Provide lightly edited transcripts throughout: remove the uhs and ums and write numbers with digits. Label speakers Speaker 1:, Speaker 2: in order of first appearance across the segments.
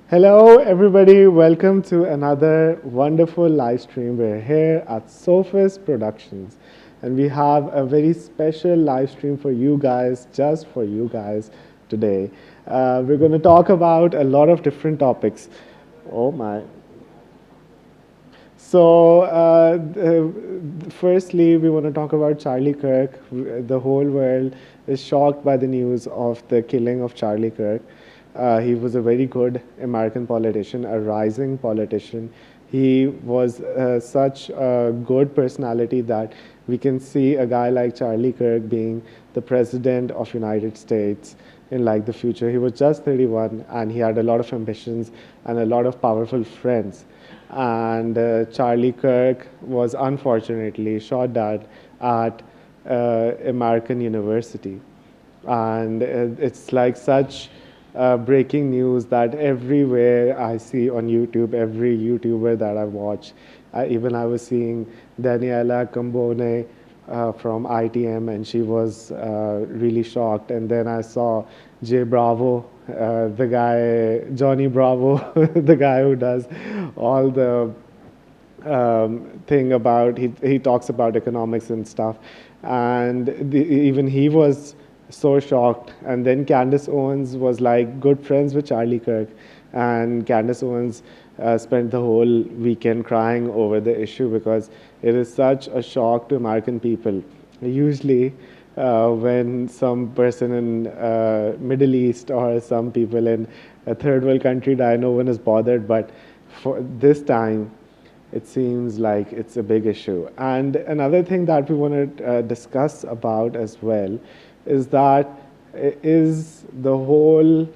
Speaker 1: Hello, everybody. Welcome to another wonderful live stream. We're here at Sophis Productions, and we have a very special live stream for you guys, just for you guys today. We're going to talk about a lot of different topics. Oh my. Firstly, we want to talk about Charlie Kirk. The whole world is shocked by the news of the killing of Charlie Kirk. He was a very good American politician, a rising politician. He was such a good personality that we can see a guy like Charlie Kirk being the president of United States in like the future. He was just 31 and he had a lot of ambitions and a lot of powerful friends. And Charlie Kirk was unfortunately shot dead at American University. And it's like such breaking news that everywhere I see on YouTube, every YouTuber that I watch, even I was seeing Daniela Cambone from ITM, and she was really shocked. And then I saw Jay Bravo, the guy, Johnny Bravo, the guy who does all the thing about he talks about economics and stuff, and even he was so shocked. And then Candace Owens was like good friends with Charlie Kirk, and Candace Owens spent the whole weekend crying over the issue because it is such a shock to American people. Usually, when some person in Middle East or some people in a third world country die, no one is bothered. But for this time, it seems like it's a big issue. And another thing that we want to discuss about as well is that is the whole,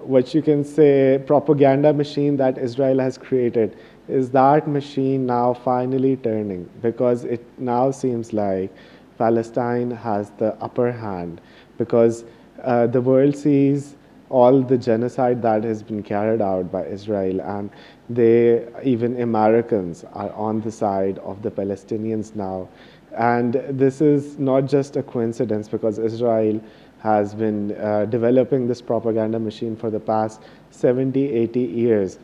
Speaker 1: what you can say, propaganda machine that Israel has created. Is that machine now finally turning? Because it now seems like Palestine has the upper hand because the world sees all the genocide that has been carried out by Israel, and they, even Americans, are on the side of the Palestinians now. And this is not just a coincidence because Israel has been developing this propaganda machine for the past 70, 80 years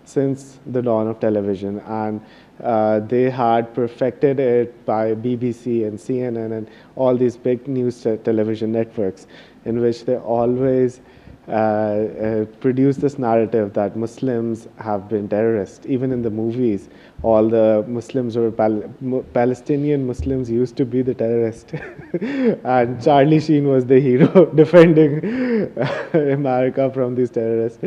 Speaker 1: since the dawn of television. And they had perfected it by BBC and CNN and all these big news television networks, in which they always produce this narrative that Muslims have been terrorists. Even in the movies, all the Muslims were Palestinian Muslims used to be the terrorist, and Charlie Sheen was the hero defending America from these terrorists.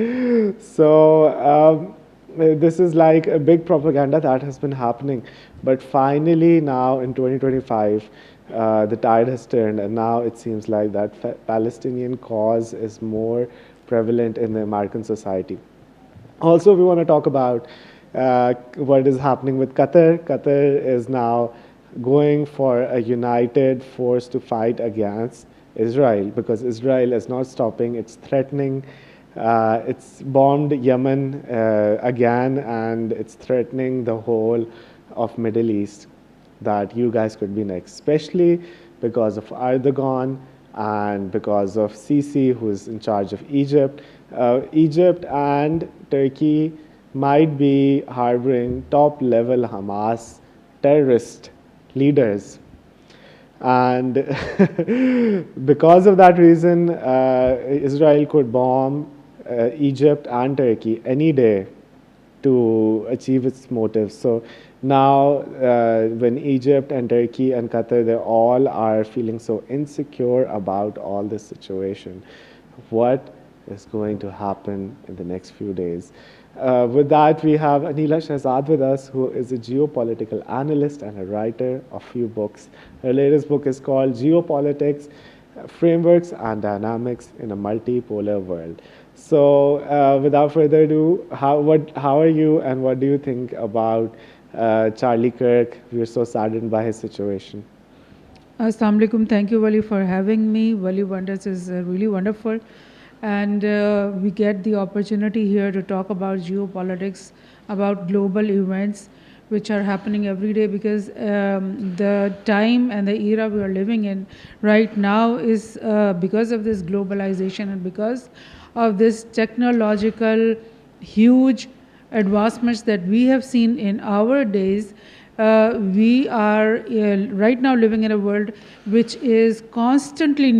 Speaker 1: This is like a big propaganda that has been happening, but finally now in 2025 the tide has turned, and now it seems like that Palestinian cause is more prevalent in the American society. Also, we want to talk about what is happening with Qatar. Qatar is now going for a united force to fight against Israel because Israel is not stopping. It's threatening. It's bombed Yemen again, and it's threatening the whole of Middle East that you guys could be next, especially because of Erdogan and because of Sisi, who's in charge of Egypt. Egypt and Turkey might be harboring top level Hamas terrorist leaders. And because of that reason, Israel could bomb Egypt and Turkey any day to achieve its motives. So now, when Egypt and Turkey and Qatar, they all are feeling so insecure about all this situation, what is going to happen in the next few days? With that, we have Anila Shahzad with us, who is a geopolitical analyst and a writer of few books. Her latest book is called Geopolitics, Frameworks and Dynamics in a Multipolar World. So, without further ado, how are you, and what do you think about Charlie Kirk? We are so saddened by his situation.
Speaker 2: Assalamu alaikum. Thank you, Wali, for having me. Wali Wonders is really wonderful. And we get the opportunity here to talk about geopolitics, about global events which are happening every day, because the time and the era we are living in right now is because of this globalization and because of this technological huge advancements that we have seen in our days, we are right now living in a world which is constantly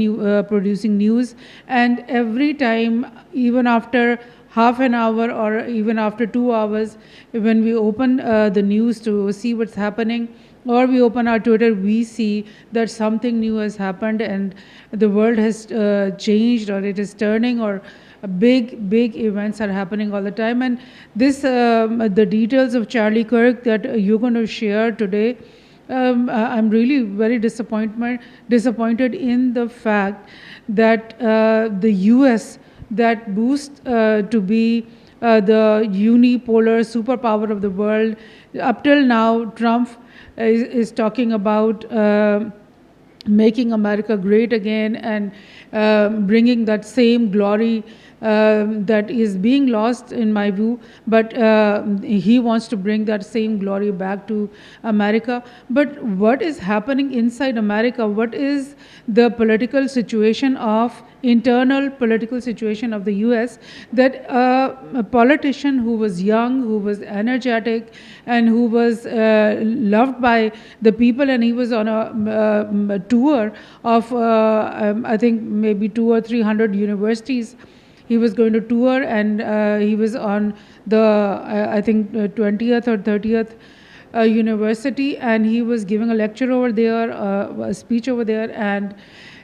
Speaker 2: producing news, and every time, even after half an hour or even after 2 hours, when we open the news to see what's happening, or we open our Twitter, we see that something new has happened and the world has changed, or it is turning, or big events are happening all the time. And this, the details of Charlie Kirk that you're going to share today, I'm really very disappointed in the fact that the U.S. that boosts to be the unipolar superpower of the world, up till now, Trump is talking about making America great again, and bringing that same glory that is being lost in my view, but he wants to bring that same glory back to America. But what is happening inside America? What is the political situation of internal political situation of the US, that a politician who was young, who was energetic, and who was loved by the people, and he was on a tour of I think maybe 200 or 300 universities. He was going to tour, and he was on the I think 20th or 30th university, and he was giving a lecture over there, a speech over there, and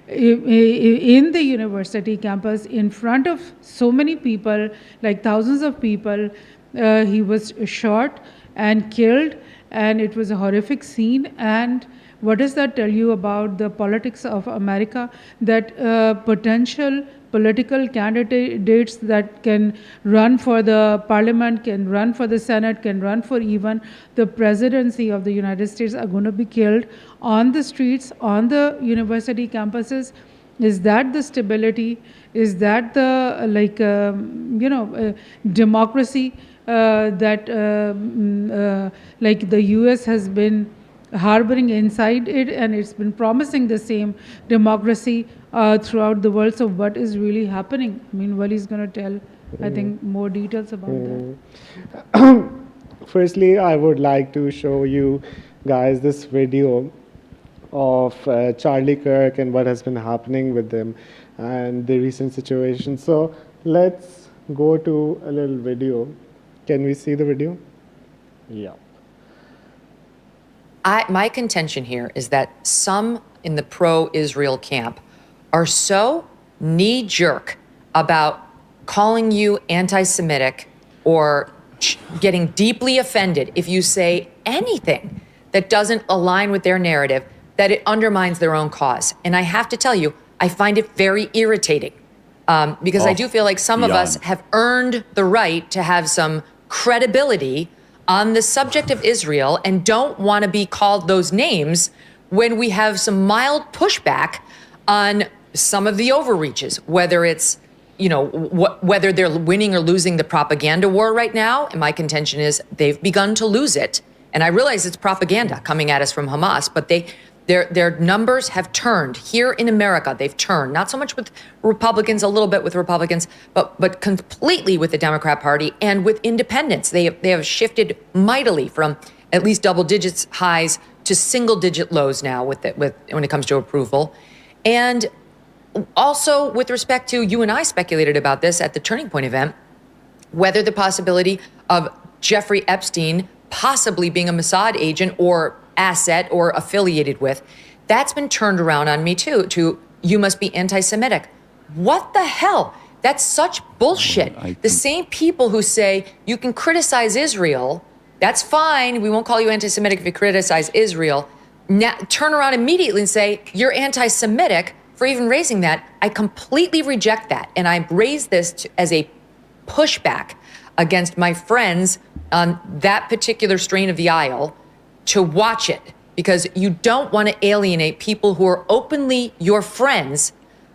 Speaker 2: in the university campus, in front of so many people, like thousands of people, he was shot and killed, and it was a horrific scene. And what does that tell you about the politics of America? That potential political candidates that can run for the parliament, can run for the Senate, can run for even the presidency of the United States are going to be killed on the streets, on the university campuses. Is that the stability? Is that the democracy that like the US has been harboring inside it, and it's been promising the same democracy throughout the world? So what is really happening? I mean, Wali's going to tell, I think, more details about that.
Speaker 1: Firstly, I would like to show you guys this video of Charlie Kirk and what has been happening with them and the recent situation. So let's go to a little video. Can we see the video? Yeah.
Speaker 3: My contention here is that some in the pro-Israel camp are so knee-jerk about calling you anti-Semitic or getting deeply offended if you say anything that doesn't align with their narrative, that it undermines their own cause. And I have to tell you, I find it very irritating because I do feel like some of us have earned the right to have some credibility on the subject of Israel and don't want to be called those names when we have some mild pushback on some of the overreaches, whether it's, you know, whether they're winning or losing the propaganda war right now. And my contention is they've begun to lose it. And I realize it's propaganda coming at us from Hamas, but their numbers have turned. Here in America, they've turned, not so much with Republicans, a little bit with Republicans, but completely with the Democrat Party and with independents. They have shifted mightily from at least double digits highs to single digit lows now when it comes to approval. And also with respect to, you and I speculated about this at the Turning Point event, whether the possibility of Jeffrey Epstein possibly being a Mossad agent or asset or affiliated with, that's been turned around on me too, to you must be anti-Semitic. What the hell? That's such bullshit. The same people who say you can criticize Israel, that's fine, we won't call you anti-Semitic if you criticize Israel, now turn around immediately and say you're anti-Semitic for even raising that. I completely reject that. And I raise this as a pushback against my friends on that particular strain of the aisle to watch it, because you don't want to alienate people who are openly your friends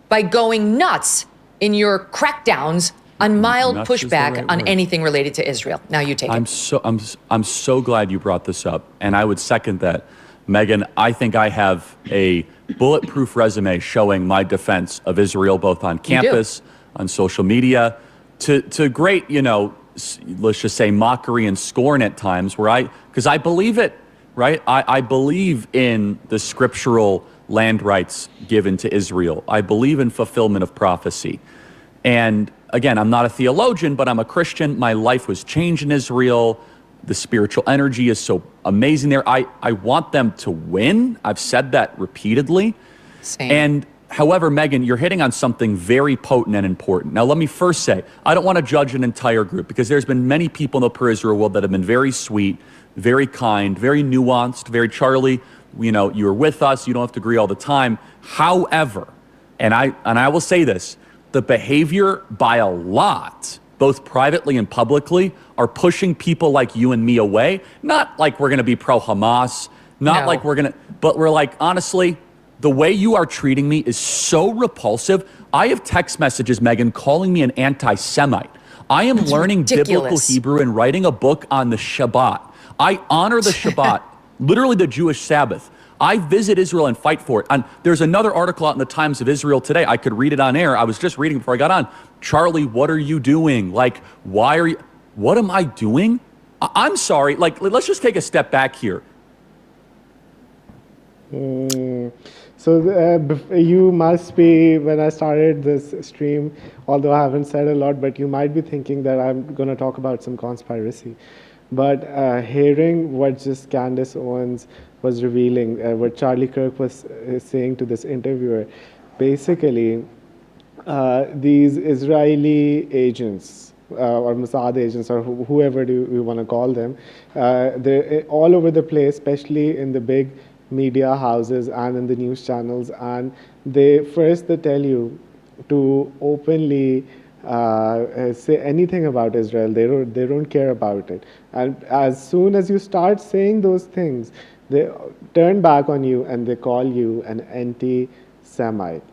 Speaker 3: by going nuts in your crackdowns on mild pushback on anything related to Israel. Now you take it.
Speaker 4: I'm so glad you brought this up, and I would second that. Megan, I think I have a bulletproof resume showing my defense of Israel, both on campus, on social media, to great, let's just say, mockery and scorn at times, because I believe it, right? I believe in the scriptural land rights given to Israel. I believe in fulfillment of prophecy. And again, I'm not a theologian, but I'm a Christian. My life was changed in Israel. The spiritual energy is so amazing there. I want them to win. I've said that repeatedly.
Speaker 3: Same.
Speaker 4: And however, Megan, you're hitting on something very potent and important. Now, let me first say, I don't want to judge an entire group, because there's been many people in the pro-Israel world that have been very sweet, very kind, very nuanced, very Charlie, you were with us. You don't have to agree all the time. However, and I will say this, the behavior by a lot, both privately and publicly, are pushing people like you and me away. Not like we're going to be pro-Hamas, not like we're going to, but we're like, honestly, the way you are treating me is so repulsive. I have text messages, Megan, calling me an anti-Semite. I am learning biblical Hebrew and writing a book on the Shabbat. I honor the Shabbat, literally the Jewish Sabbath. I visit Israel and fight for it. And there's another article out in the Times of Israel today. I could read it on air. I was just reading before I got on. Charlie, what are you doing? Like, what am I doing? I'm sorry. Like, let's just take a step back here.
Speaker 1: So you must be, when I started this stream, although I haven't said a lot, but you might be thinking that I'm going to talk about some conspiracy. But hearing what just Candace Owens was revealing, what Charlie Kirk was saying to this interviewer, basically, these Israeli agents, or Mossad agents, or whoever we want to call them, they're all over the place, especially in the big media houses and in the news channels. And they tell you to openly say anything about Israel. They don't care about it. And as soon as you start saying those things, they turn back on you and they call you an anti-Semite.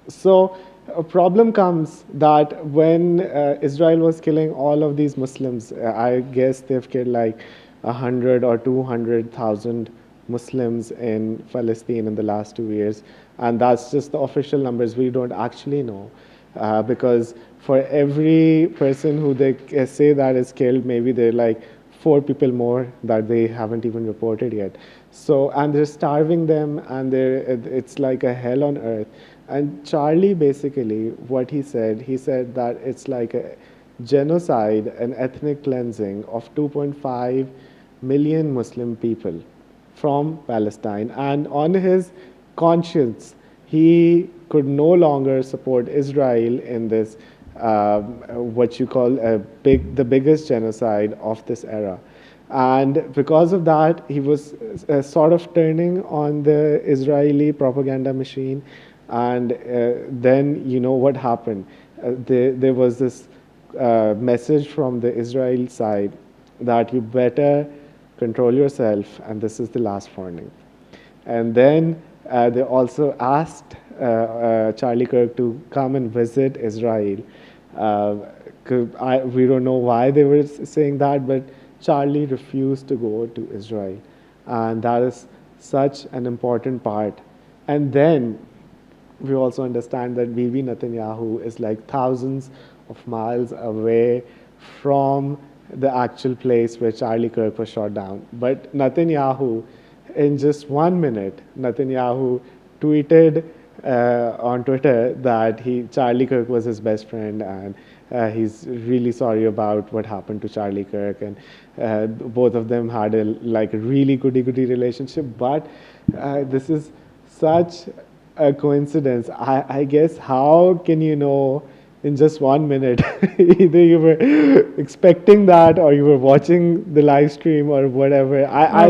Speaker 1: So a problem comes that when Israel was killing all of these Muslims, I guess they've killed like 100 or 200,000 Muslims in Palestine in the last 2 years. And that's just the official numbers. We don't actually know. Because for every person who they say that is killed, maybe they're like 4 people more that they haven't even reported yet. So, and they're starving them, and it's like a hell on earth. And Charlie, basically, what he said that it's like a genocide, an ethnic cleansing of 2.5 million Muslim people from Palestine. And on his conscience, he could no longer support Israel in this, what you call the biggest genocide of this era. And because of that, he was sort of turning on the Israeli propaganda machine. And then you know what happened. There was this message from the Israel side that you better control yourself, and this is the last warning. And then they also asked Charlie Kirk to come and visit Israel. We don't know why they were saying that, but Charlie refused to go to Israel. And that is such an important part. And then we also understand that Bibi Netanyahu is like thousands of miles away from the actual place where Charlie Kirk was shot down. But Netanyahu, in just 1 minute, Netanyahu tweeted on Twitter that Charlie Kirk was his best friend, and he's really sorry about what happened to Charlie Kirk, and both of them had a really goody-goody relationship. But this is such a coincidence. I guess, how can you know in just 1 minute? Either you were expecting that, or you were watching the live stream, or whatever. I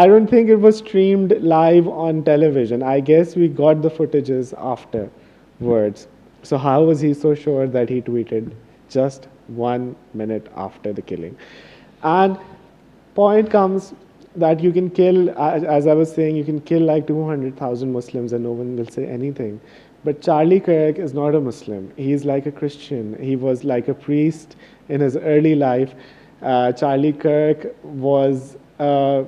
Speaker 1: don't think it was streamed live on television. I guess we got the footages afterwards. So how was he so sure that he tweeted just 1 minute after the killing? And point comes that you can kill, as I was saying, you can kill like 200,000 Muslims and no one will say anything. But Charlie Kirk is not a Muslim. He's like a Christian. He was like a priest in his early life. Charlie Kirk was a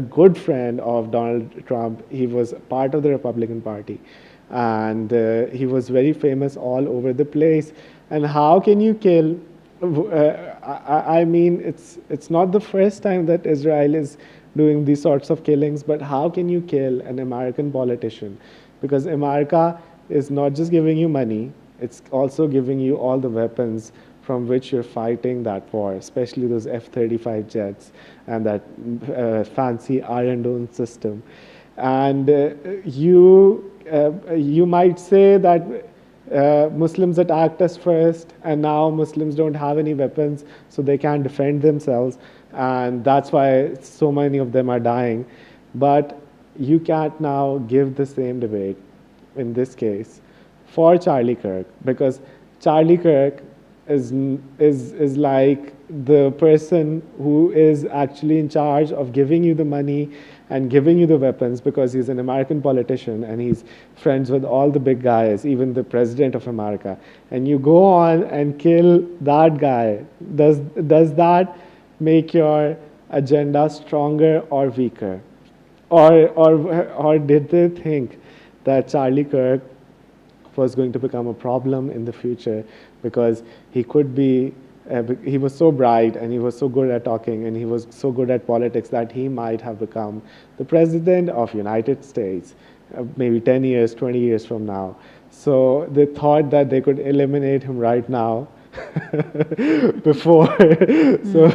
Speaker 1: good friend of Donald Trump. He was part of the Republican Party. And he was very famous all over the place. And how can you kill I mean, it's not the first time that Israel is doing these sorts of killings, but how can you kill an American politician? Because America is not just giving you money, it's also giving you all the weapons from which you're fighting that war, especially those F-35 jets and that fancy Iron Dome system. And you might say that Muslims attacked us first, and now Muslims don't have any weapons, so they can't defend themselves, and that's why so many of them are dying. But you can't now give the same debate in this case for Charlie Kirk, because Charlie Kirk is like the person who is actually in charge of giving you the money and giving you the weapons, because he's an American politician and he's friends with all the big guys, even the president of America. And you go on and kill that guy. Does that make your agenda stronger or weaker? Or did they think that Charlie Kirk was going to become a problem in the future because he could be, he was so bright and he was so good at talking and he was so good at politics that he might have become the president of United States maybe 10 years, 20 years from now. So they thought that they could eliminate him right now before, so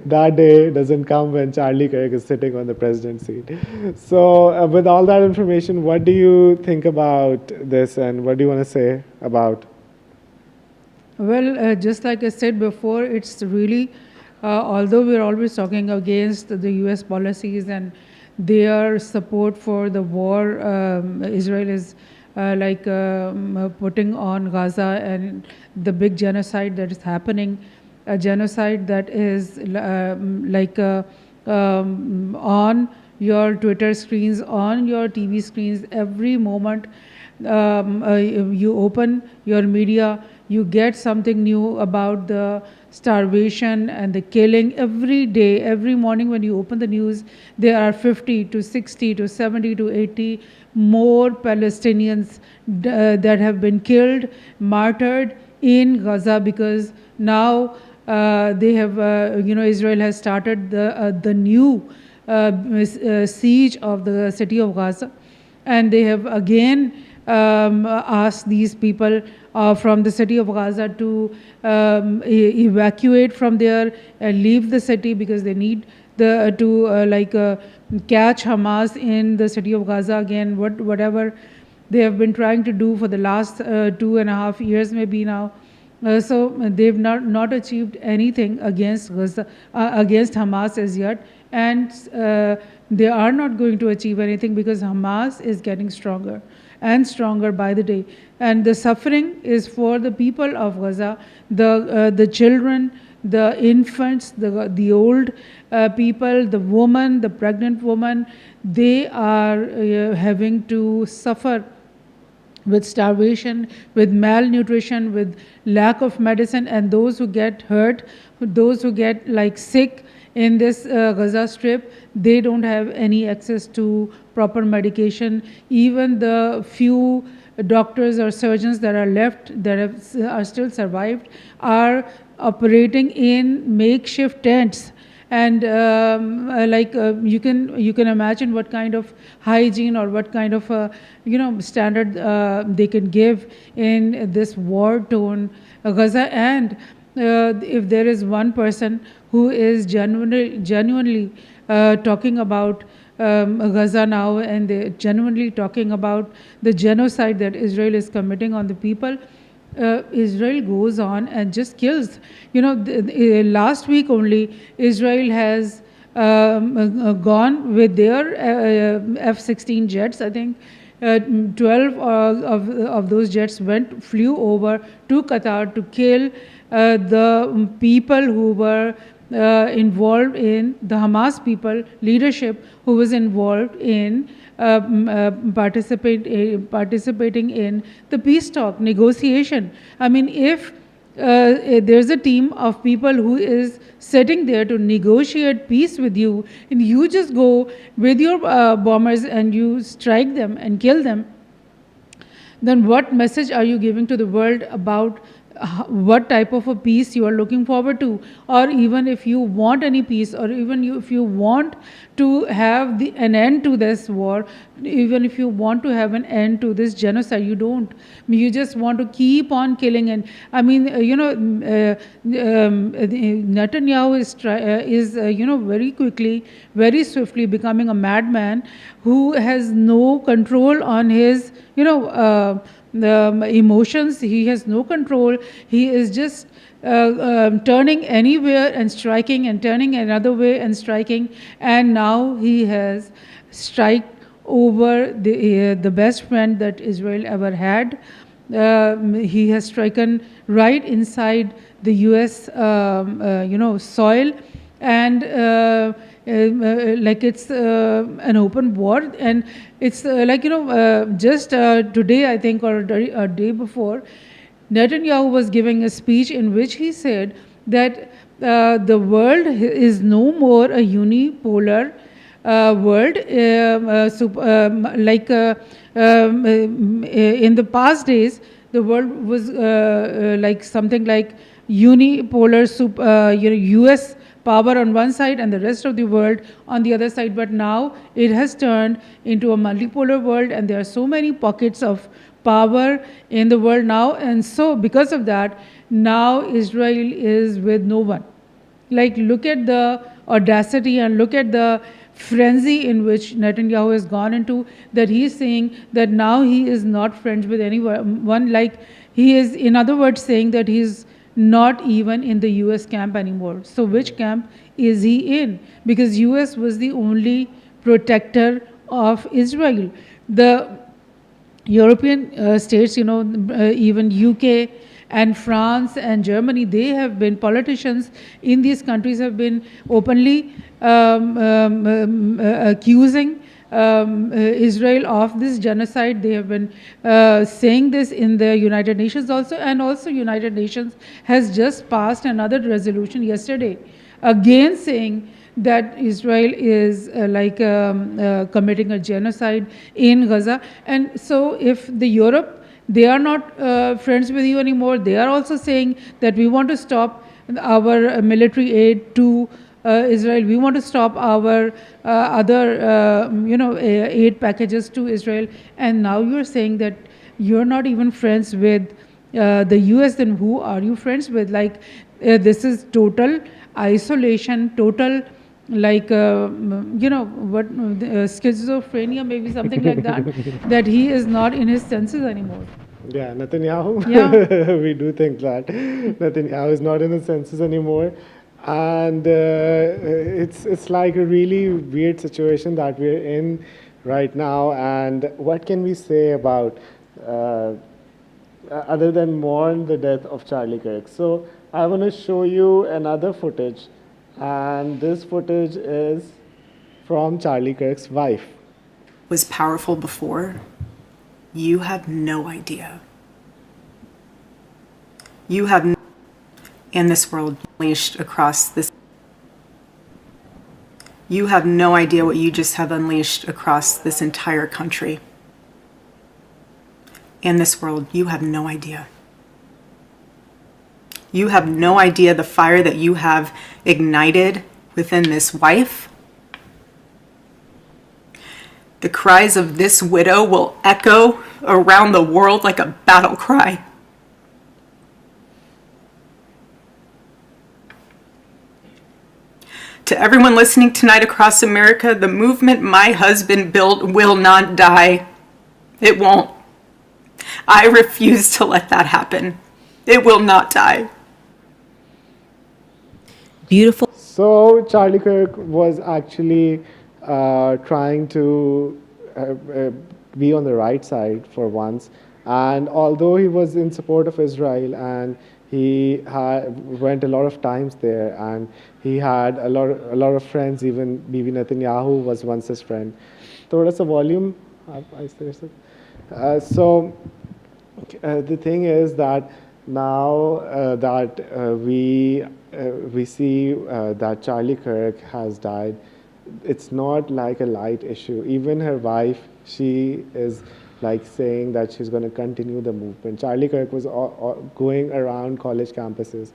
Speaker 1: that day doesn't come when Charlie Kirk is sitting on the president's seat. So with all that information, what do you think about this and what do you want to say about?
Speaker 2: Well, just like I said before, it's really, although we're always talking against the US policies and their support for the war, Israel is putting on Gaza and the big genocide that is happening, a genocide that is on your Twitter screens, on your TV screens, every moment you open your media, you get something new about the starvation and the killing. Every day, every morning when you open the news, there are 50 to 60 to 70 to 80 more Palestinians that have been killed, martyred in Gaza, because now they have, Israel has started the new siege of the city of Gaza, and they have again asked these people from the city of Gaza to evacuate from there, leave the city, because they need to catch Hamas in the city of Gaza again. Whatever they have been trying to do for the last 2.5 years, maybe now. So they've not achieved anything against Gaza, against Hamas as yet, and they are not going to achieve anything because Hamas is getting stronger and stronger by the day. And the suffering is for the people of Gaza, the children, the infants, the old people, the woman, the pregnant woman. They are having to suffer with starvation, with malnutrition, with lack of medicine, and those who get hurt, those who get sick in this Gaza Strip, they don't have any access to proper medication. Even the few doctors or surgeons that are left, that are still survived, are operating in makeshift tents. And you can imagine what kind of hygiene or what kind of standard they can give in this war-torn Gaza. And if there is one person who is genuinely talking about Gaza now, and they're genuinely talking about the genocide that Israel is committing on the people, Israel goes on and just kills. Last week only, Israel has gone with their F-16 jets. I think 12 of those jets flew over to Qatar to kill the people who were involved in the Hamas people leadership, who was involved in participating in the peace talk negotiation. I mean, if there's a team of people who is sitting there to negotiate peace with you, and you just go with your bombers and you strike them and kill them, then what message are you giving to the world about what type of a peace you are looking forward to, or even if you want any peace, or even if you want to have an end to this war, even if you want to have an end to this genocide, you don't. You just want to keep on killing. And I mean, Netanyahu is very quickly, very swiftly becoming a madman who has no control on his, the emotions. He has no control. He is just turning anywhere and striking, and turning another way and striking. And now he has struck over the best friend that Israel ever had. He has striken right inside the U.S. Soil, and like it's an open war. And it's just today, I think, or a day before, Netanyahu was giving a speech in which he said that the world is no more a unipolar world, in the past days. The world was like something like unipolar, US power on one side and the rest of the world on the other side. But now it has turned into a multipolar world, and there are so many pockets of power in the world now. And so because of that, now Israel is with no one. Like, look at the audacity and look at the frenzy in which Netanyahu has gone into, that he is saying that now he is not friends with anyone. Like, he is, in other words, saying that he is not even in the US camp anymore. So which camp is he in? Because US was the only protector of Israel. The European states, even UK and France and Germany, they have been, politicians in these countries have been openly accusing Israel of this genocide. They have been saying this in the United Nations also, and also United Nations has just passed another resolution yesterday, again saying that Israel is committing a genocide in Gaza. And so if the Europe, they are not friends with you anymore, they are also saying that we want to stop our military aid to Israel, we want to stop our other aid packages to Israel. And now you're saying that you're not even friends with the US, then who are you friends with? Like, this is total isolation, total, like schizophrenia, maybe something like that, that he is not in his senses anymore.
Speaker 1: Yeah, Netanyahu.
Speaker 2: Yeah.
Speaker 1: We do think that Netanyahu is not in his senses anymore, and it's like a really weird situation that we're in right now. And what can we say about other than mourn the death of Charlie Kirk? So I want to show you another footage, and this footage is from Charlie Kirk's wife.
Speaker 5: Was powerful before. You have no idea. You have in this world unleashed across this. You have no idea what you just have unleashed across this entire country. In this world, you have no idea. You have no idea the fire that you have ignited within this wife. The cries of this widow will echo around the world like a battle cry. To everyone listening tonight across America, the movement my husband built will not die. It won't. I refuse to let that happen. It will not die.
Speaker 3: Beautiful.
Speaker 1: So Charlie Kirk was actually trying to be on the right side for once, and although he was in support of Israel and he went a lot of times there, and he had a lot of friends. Even Bibi Netanyahu was once his friend. थोड़ा सा volume so the thing is that now that we see that Charlie Kirk has died, it's not like a light issue. Even her wife, she is like saying that she's going to continue the movement. Charlie Kirk was going around college campuses.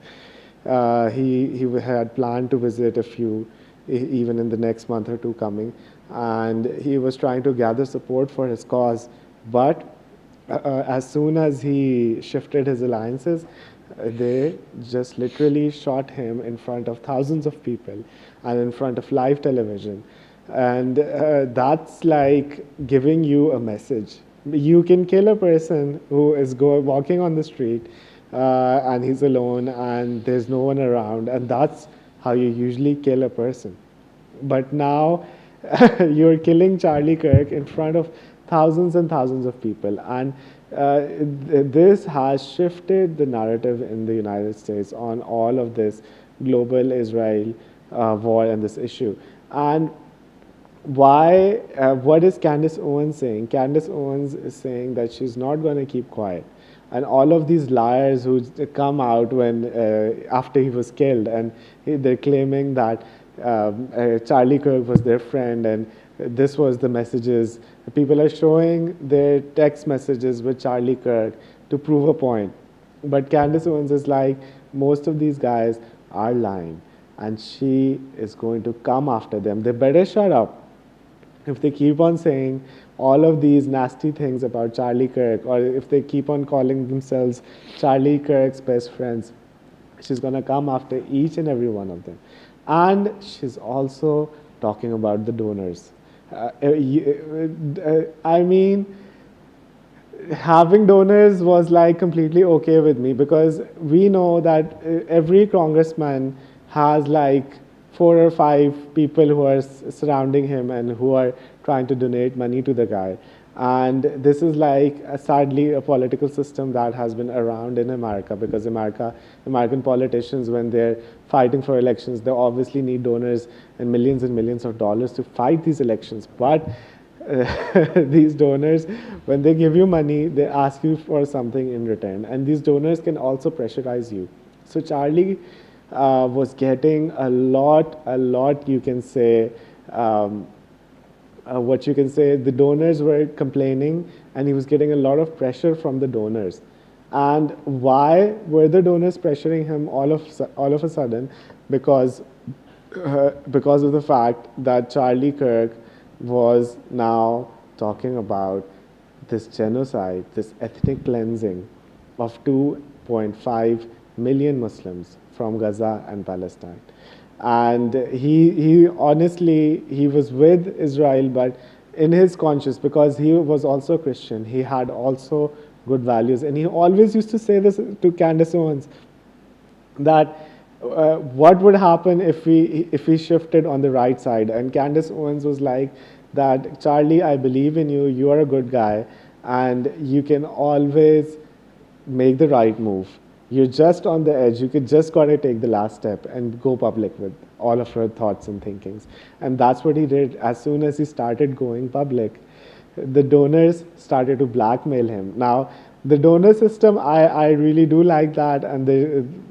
Speaker 1: He had planned to visit a few, even in the next month or two coming, and he was trying to gather support for his cause. But as soon as he shifted his alliances, they just literally shot him in front of thousands of people and in front of live television. And that's like giving you a message. You can kill a person who is walking on the street and he's alone and there's no one around, and that's how you usually kill a person. But now you're killing Charlie Kirk in front of thousands and thousands of people. And this has shifted the narrative in the United States on all of this global Israel war and this issue. And why? What is Candace Owens saying? Candace Owens is saying that she's not going to keep quiet. And all of these liars who come out when after he was killed, and they're claiming that Charlie Kirk was their friend, and this was the messages. People are showing their text messages with Charlie Kirk to prove a point. But Candace Owens is like, most of these guys are lying, and she is going to come after them. They better shut up. If they keep on saying all of these nasty things about Charlie Kirk, or if they keep on calling themselves Charlie Kirk's best friends, she's going to come after each and every one of them. And she's also talking about the donors. I mean, having donors was like completely okay with me, because we know that every congressman has like 4 or 5 people who are surrounding him and who are trying to donate money to the guy. And this is like, sadly, a political system that has been around in America, because American politicians, when they're fighting for elections, they obviously need donors and millions of dollars to fight these elections. But these donors, when they give you money, they ask you for something in return. And these donors can also pressurize you. So Charlie was getting a lot, you can say, what you can say, the donors were complaining, and he was getting a lot of pressure from the donors. And why were the donors pressuring him all of a sudden? Because of the fact that Charlie Kirk was now talking about this genocide, this ethnic cleansing of 2.5 million Muslims from Gaza and Palestine. And he honestly, he was with Israel, but in his conscience, because he was also Christian, he had also good values. And he always used to say this to Candace Owens, that what would happen if we shifted on the right side. And Candace Owens was like, that Charlie, I believe in you, you are a good guy, and you can always make the right move. You're just on the edge. You could just got to take the last step and go public with all of your thoughts and thinkings. And that's what he did. As soon as he started going public, the donors started to blackmail him. Now, the donor system, I really do like that. And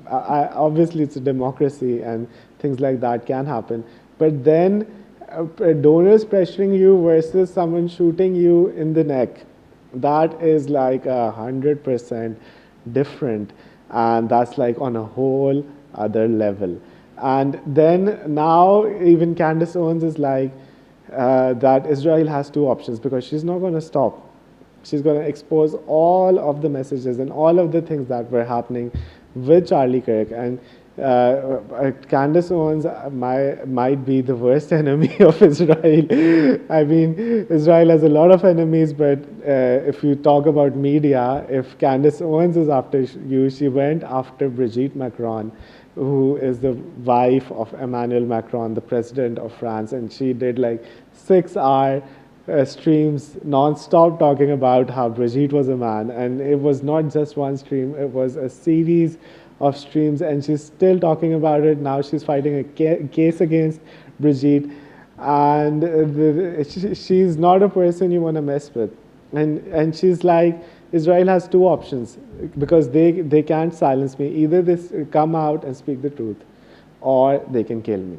Speaker 1: obviously, it's a democracy and things like that can happen. But then donors pressuring you versus someone shooting you in the neck, that is like 100% different. And that's like on a whole other level. And then now even Candace Owens is like that Israel has 2 options, because she's not going to stop. She's going to expose all of the messages and all of the things that were happening with Charlie Kirk. And Candace Owens might be the worst enemy of Israel. I mean, Israel has a lot of enemies, but if you talk about media, if Candace Owens is after you, she went after Brigitte Macron, who is the wife of Emmanuel Macron, the president of France, and she did like 6-hour streams non-stop talking about how Brigitte was a man. And it was not just one stream, it was a series of streams, and she's still talking about it. Now she's fighting a case against Brigitte, and she's not a person you want to mess with. And she's like, Israel has 2 options, because they can't silence me. Either they come out and speak the truth, or they can kill me.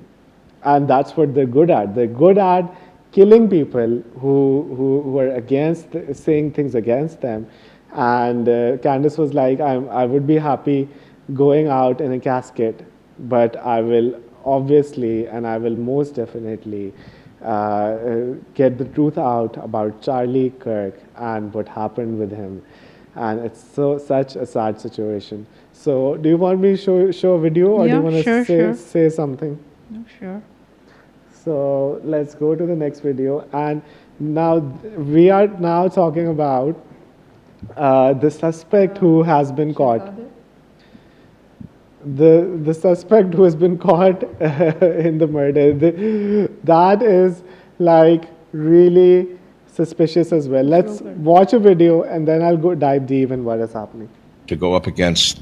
Speaker 1: And that's what they're good at. They're good at killing people who are against, saying things against them. And Candace was like, I would be happy going out in a casket, but I will obviously and I will most definitely get the truth out about Charlie Kirk and what happened with him. And it's such a sad situation. So, do you want me to show a video, or do you
Speaker 2: Yeah,
Speaker 1: want to
Speaker 2: sure.
Speaker 1: say something?
Speaker 2: No, sure.
Speaker 1: So let's go to the next video. And now we are now talking about the suspect who has been caught. The suspect who has been caught in the murder. That is like really suspicious as well. Let's watch a video and then I'll go dive deep in what is happening.
Speaker 6: To go up against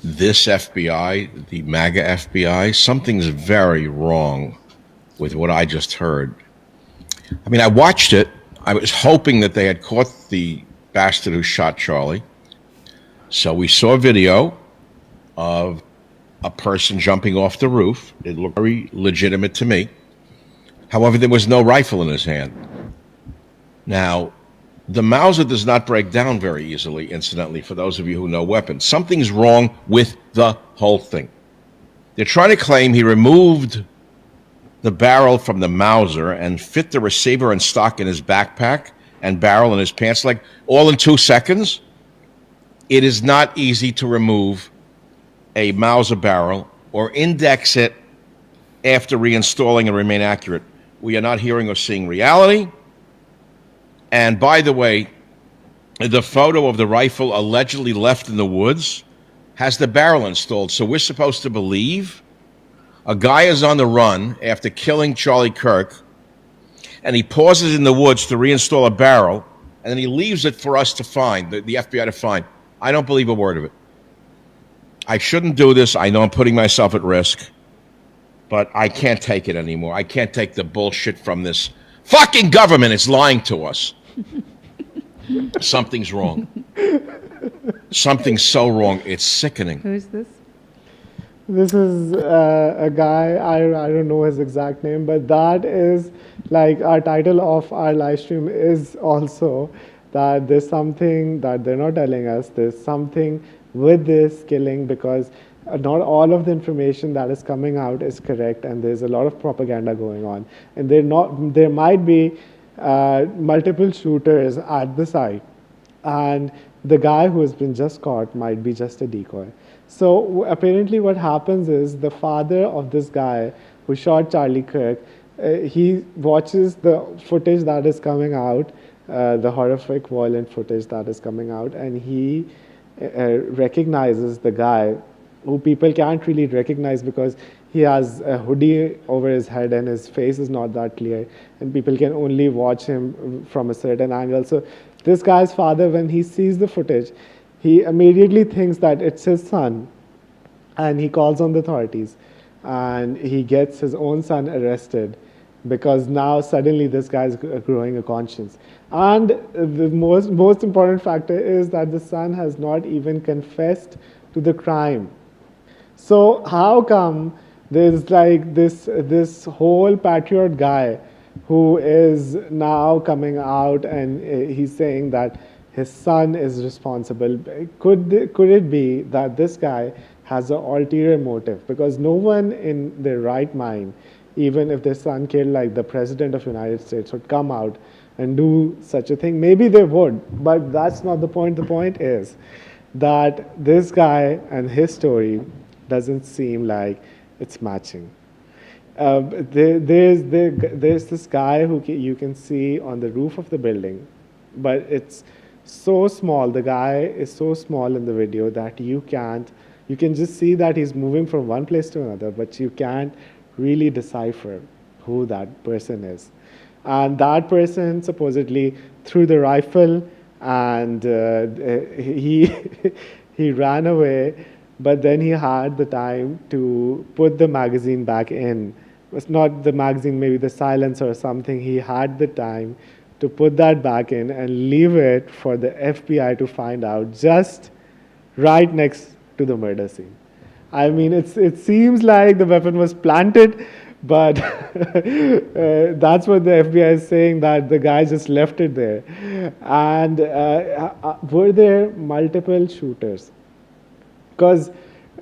Speaker 6: this FBI, the MAGA FBI, something's very wrong with what I just heard. I mean, I watched it. I was hoping that they had caught the bastard who shot Charlie. So we saw a video of a person jumping off the roof. It looked very legitimate to me. However, there was no rifle in his hand. Now, the Mauser does not break down very easily, incidentally, for those of you who know weapons. Something's wrong with the whole thing. They're trying to claim he removed the barrel from the Mauser and fit the receiver and stock in his backpack and barrel in his pants leg all in 2 seconds. It is not easy to remove a Mauser barrel or index it after reinstalling and remain accurate. We are not hearing or seeing reality. And by the way, the photo of the rifle allegedly left in the woods has the barrel installed. So we're supposed to believe a guy is on the run after killing Charlie Kirk, and he pauses in the woods to reinstall a barrel, and then he leaves it for us to find, the FBI to find. I don't believe a word of it. I shouldn't do this. I know I'm putting myself at risk, but I can't take it anymore. I can't take the bullshit from this fucking government. It's lying to us. Something's wrong. Something's so wrong. It's sickening.
Speaker 2: Who is this?
Speaker 1: This is a guy, I don't know his exact name, but that is like our title of our live stream is also that there's something that they're not telling us. There's something with this killing, because not all of the information that is coming out is correct, and there's a lot of propaganda going on. And there might be multiple shooters at the site, and the guy who has been just caught might be just a decoy. So apparently what happens is the father of this guy who shot Charlie Kirk, he watches the footage that is coming out, the horrific, violent footage that is coming out, and he recognizes the guy who people can't really recognize because he has a hoodie over his head and his face is not that clear, and people can only watch him from a certain angle. So this guy's father, when he sees the footage, he immediately thinks that it's his son, and he calls on the authorities, and he gets his own son arrested, because now suddenly this guy's growing a conscience. And the most important factor is that the son has not even confessed to the crime. So how come there's like this whole patriot guy who is now coming out and he's saying that his son is responsible? Could it be that this guy has an ulterior motive? Because no one in their right mind, even if their son killed like the president of the United States, would come out and do such a thing. Maybe they would, but that's not the point. The point is that this guy and his story doesn't seem like it's matching. There's this guy who you can see on the roof of the building, but it's so small. The guy is so small in the video that you can just see that he's moving from one place to another, but you can't really decipher who that person is. And that person supposedly threw the rifle, and he ran away, but then he had the time to put the magazine back in. It's not the magazine, maybe the silencer or something. He had the time to put that back in and leave it for the FBI to find out just right next to the murder scene. I mean, it seems like the weapon was planted, But that's what the FBI is saying, that the guy just left it there. And were there multiple shooters? Because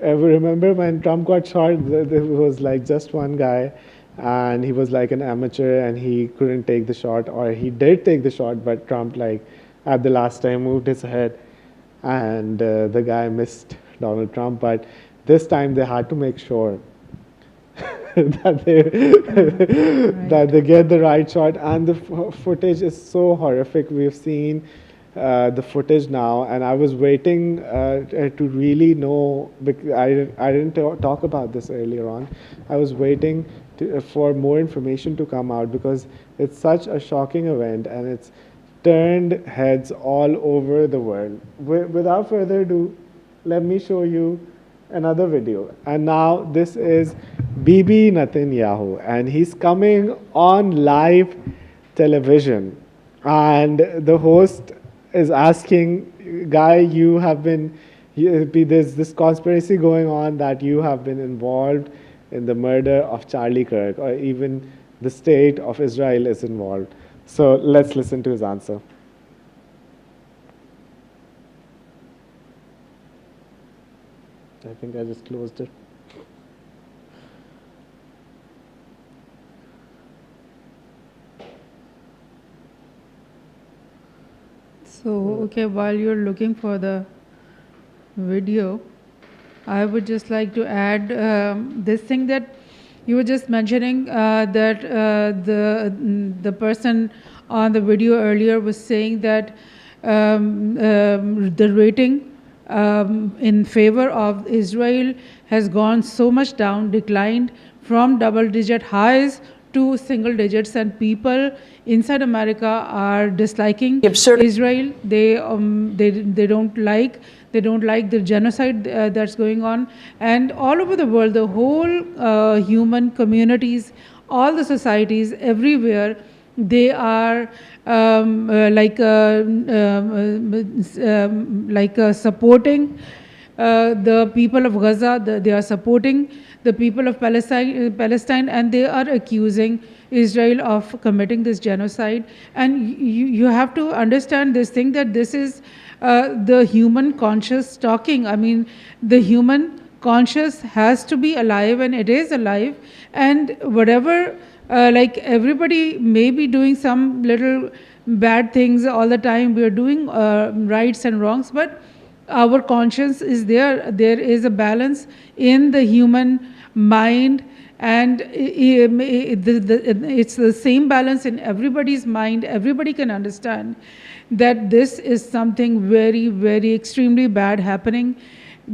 Speaker 1: remember when Trump got shot, there was like just one guy, and he was like an amateur, and he couldn't take the shot, or he did take the shot, but Trump like at the last time moved his head, and the guy missed Donald Trump. But this time they had to make sure that they that they get the right shot, and the footage is so horrific. We've seen the footage now, and I was waiting to really know. Because I didn't talk about this earlier on. I was waiting for more information to come out, because it's such a shocking event, and it's turned heads all over the world. Without further ado, let me show you another video. And now this is Bibi Netanyahu, and he's coming on live television. And the host is asking, Guy, there's this conspiracy going on that you have been involved in the murder of Charlie Kirk, or even the state of Israel is involved. So let's listen to his answer. I think I just closed it.
Speaker 2: So, okay, while you're looking for the video, I would just like to add this thing that you were just mentioning, that the person on the video earlier was saying that the rating in favor of Israel has gone so much down, declined from double-digit highs to single digits, and people inside America are disliking Israel. They don't like the genocide that's going on, and all over the world, the whole human communities, all the societies everywhere, they are supporting the people of Gaza. They are supporting the people of Palestine, and they are accusing Israel of committing this genocide. And you have to understand this thing, that this is the human conscious talking. I mean, the human conscious has to be alive, and it is alive. And whatever, like everybody may be doing some little bad things all the time. We are doing rights and wrongs, but our conscience is there. There is a balance in the human mind, and it's the same balance in everybody's mind. Everybody can understand that this is something very, very extremely bad happening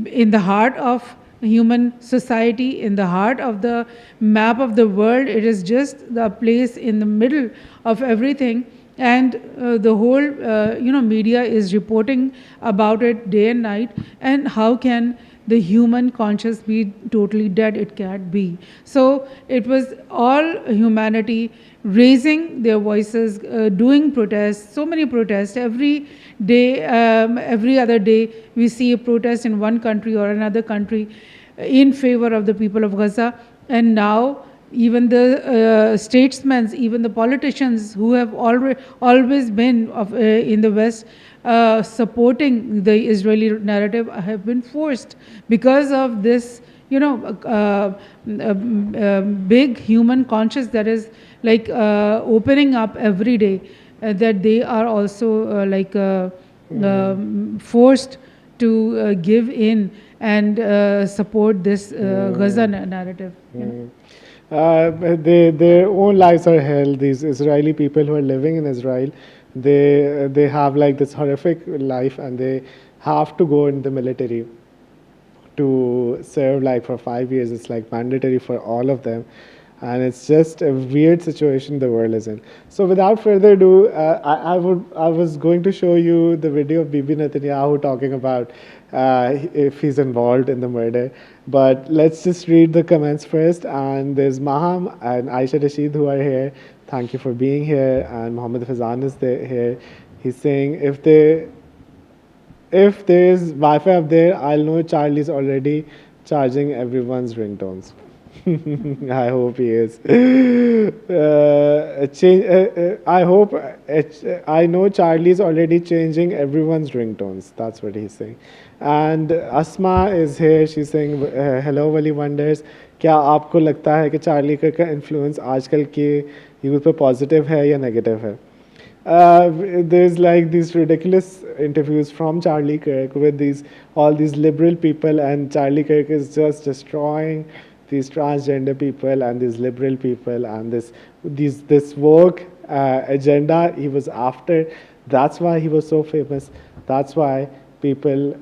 Speaker 2: in the heart of human society, in the heart of the map of the world. It is just the place in the middle of everything, and the whole media is reporting about it day and night. And how can the human conscience be totally dead? It can't be. So it was all humanity raising their voices, doing protests, so many protests every day. Every other day we see a protest in one country or another country in favor of the people of Gaza. And now even the statesmen, even the politicians who have always been in the West supporting the Israeli narrative have been forced, because of this big human conscience that is like opening up every day, that they are also forced to give in and support this Gaza narrative.
Speaker 1: Their own lives are hell. These Israeli people who are living in Israel, they have like this horrific life, and they have to go in the military to serve like for 5 years. It's like mandatory for all of them, and it's just a weird situation the world is in. So without further ado, I was going to show you the video of Bibi Netanyahu talking about if he's involved in the murder. But let's just read the comments first. And there's Maham and Aisha Rashid who are here. Thank you for being here. And Mohammed Fazan is here. He's saying, if there's Wi-Fi up there, I'll know Charlie's already charging everyone's ringtones. I hope he is. I hope. I know Charlie's already changing everyone's ringtones. That's what he's saying. And Asma is here. She's saying, "Hello, Wali Wonders. क्या आपको लगता है कि Charlie का influence आजकल के youth पे positive है या नेगेटिव है?" There's like these ridiculous interviews from Charlie Kirk with all these liberal people, and Charlie Kirk is just destroying these transgender people and these liberal people and this woke agenda he was after. That's why he was so famous. That's why people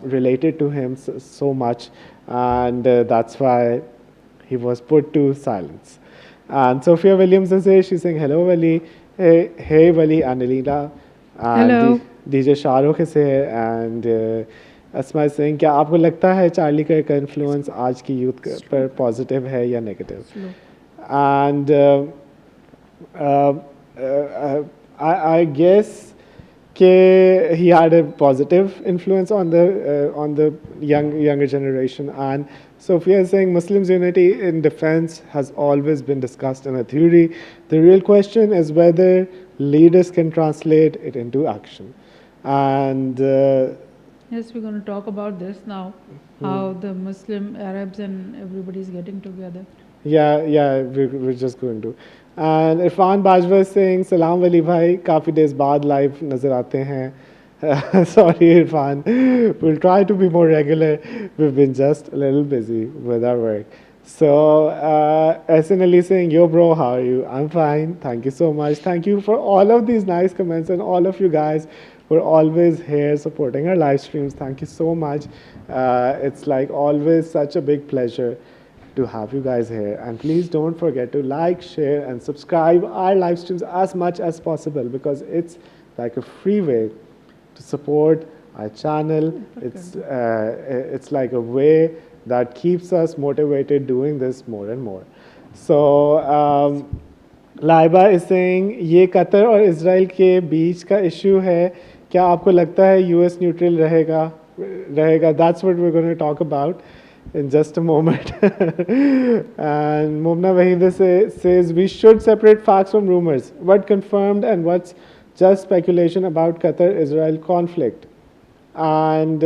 Speaker 1: related to him so much, and that's why he was put to silence. And Sophia Williams is here. She's saying, "Hello, Wali. Hey, Wali and Alina." And
Speaker 2: Hello.
Speaker 1: DJ Shahrukh is here, and Asma is saying, क्या आपको लगता है Charlie का influence आज की youth पर positive है या negative? And I guess he had a positive influence on the younger generation. And Sophia is saying Muslims' unity in defense has always been discussed in a theory. The real question is whether leaders can translate it into action. And
Speaker 2: Yes, we're going to talk about this now, how the Muslim, Arabs and everybody is getting together.
Speaker 1: yeah, we're just going to. And Irfan Bajwa is saying, "Salam Wali bhai, काफ़ी days बाद live नज़र आते हैं." Sorry Irfan, we'll try to be more regular. We've been just a little busy with our work. So SN Ali saying, "Yo bro, how are you?" I'm fine, thank you so much. Thank you for all of these nice comments, and all of you guys who are always here supporting our live streams. Thank you so much. It's like always such a big pleasure to have you guys here. And please don't forget to like, share, and subscribe our live streams as much as possible, because it's like a free way to support our channel. It's like a way that keeps us motivated doing this more and more. So Laiba is saying, ये Qatar और Israel के बीच का issue है, क्या आपको लगता है US neutral रहेगा? That's what we're going to talk about in just a moment. And Mumna Wahida says we should separate facts from rumors. What confirmed and what's just speculation about Qatar-Israel conflict? And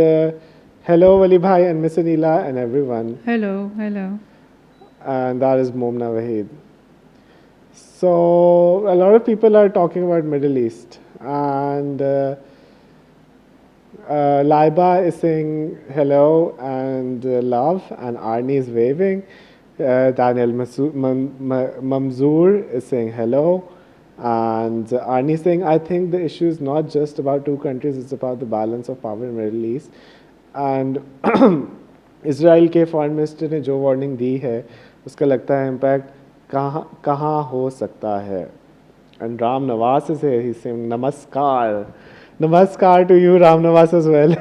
Speaker 1: hello Wali Bhai and Miss Anila and everyone.
Speaker 2: Hello, hello.
Speaker 1: And that is Mumna Wahid. So a lot of people are talking about Middle East, and Laiba is saying hello and love, and Arnie is waving. Daniel Mamzoor is saying hello, and Arnie is saying, "I think the issue is not just about two countries, it's about the balance of power in the Middle East." And Israel के foreign minister ने जो warning दी है उसका लगता है impact कहाँ हो सकता है. And Ram Nawaz is here. He's saying namaskar. Namaskar to you, Ram Nawaz, as well.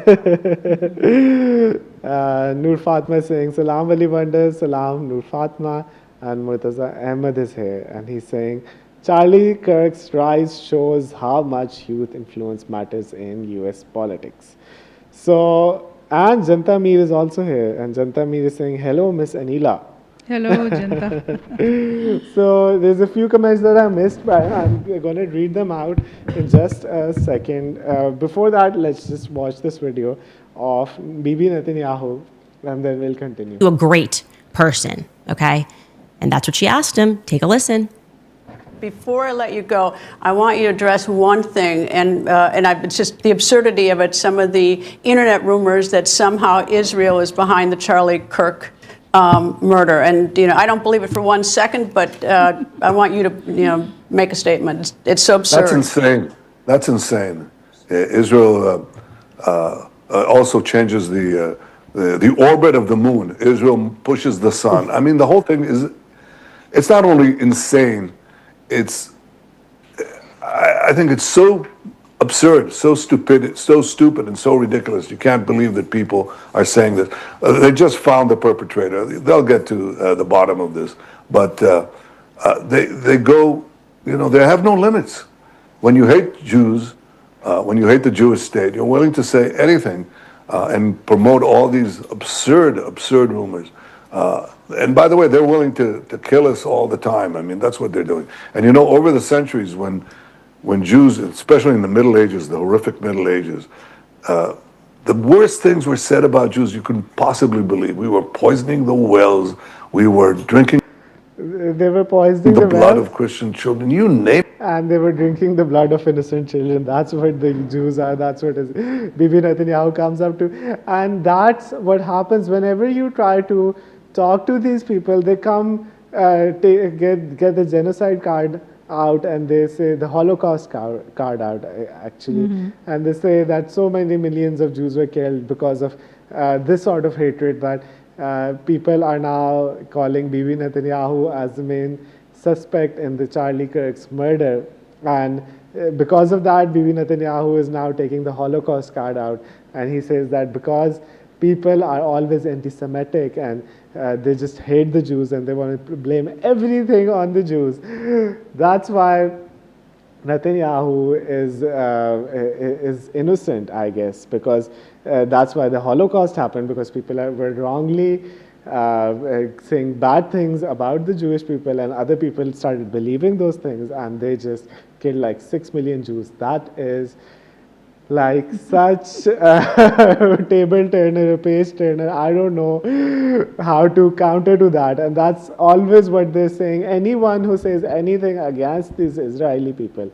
Speaker 1: Noor Fatma is saying Salam Wali Wonders, Salam Noor Fatma. And Murtaza Ahmed is here, and he's saying Charlie Kirk's rise shows how much youth influence matters in US politics. So, and Janta Mir is also here, and Janta Mir is saying hello, Miss Anila.
Speaker 2: Hello, Janta.
Speaker 1: So there's a few comments that I missed, but I'm going to read them out in just a second. Before that, let's just watch this video of Bibi Netanyahu, and then we'll continue.
Speaker 7: A great person, okay? And that's what she asked him. Take a listen.
Speaker 8: Before I let you go, I want you to address one thing, and it's just the absurdity of it. Some of the internet rumors that somehow Israel is behind the Charlie Kirk murder, and I don't believe it for 1 second. But I want you to make a statement. It's so absurd.
Speaker 9: That's insane. That's insane. Israel also changes the orbit of the moon. Israel pushes the sun. I mean, the whole thing is. It's not only insane. I think it's so absurd, so stupid, and so ridiculous. You can't believe that people are saying this. They just found the perpetrator. They'll get to the bottom of this. But they go, they have no limits. When you hate Jews, when you hate the Jewish state, you're willing to say anything and promote all these absurd rumors. And by the way, they're willing to kill us all the time. I mean, that's what they're doing. And over the centuries, when Jews, especially in the Middle Ages, the horrific Middle Ages, the worst things were said about Jews you couldn't possibly believe. We were poisoning the wells. We were drinking
Speaker 1: They were poisoning
Speaker 9: the
Speaker 1: the
Speaker 9: blood
Speaker 1: wells,
Speaker 9: of Christian children. You name it.
Speaker 1: and they were drinking the blood of innocent children. That's what the Jews are. That's what Bibi Netanyahu comes up to. And that's what happens whenever you try to talk to these people. They come, get the genocide card out, and they say the Holocaust card out, actually. And they say that so many millions of Jews were killed because of this sort of hatred, that people are now calling Bibi Netanyahu as the main suspect in the Charlie Kirk's murder. And because of that, Bibi Netanyahu is now taking the Holocaust card out. And he says that because people are always anti-Semitic and they just hate the Jews and they want to blame everything on the Jews, that's why Netanyahu is innocent, I guess, because that's why the Holocaust happened, because people were wrongly saying bad things about the Jewish people, and other people started believing those things, and they just killed like 6 million Jews. That is like such a table turner, a page turner. I don't know how to counter to that. And that's always what they're saying. Anyone who says anything against these Israeli people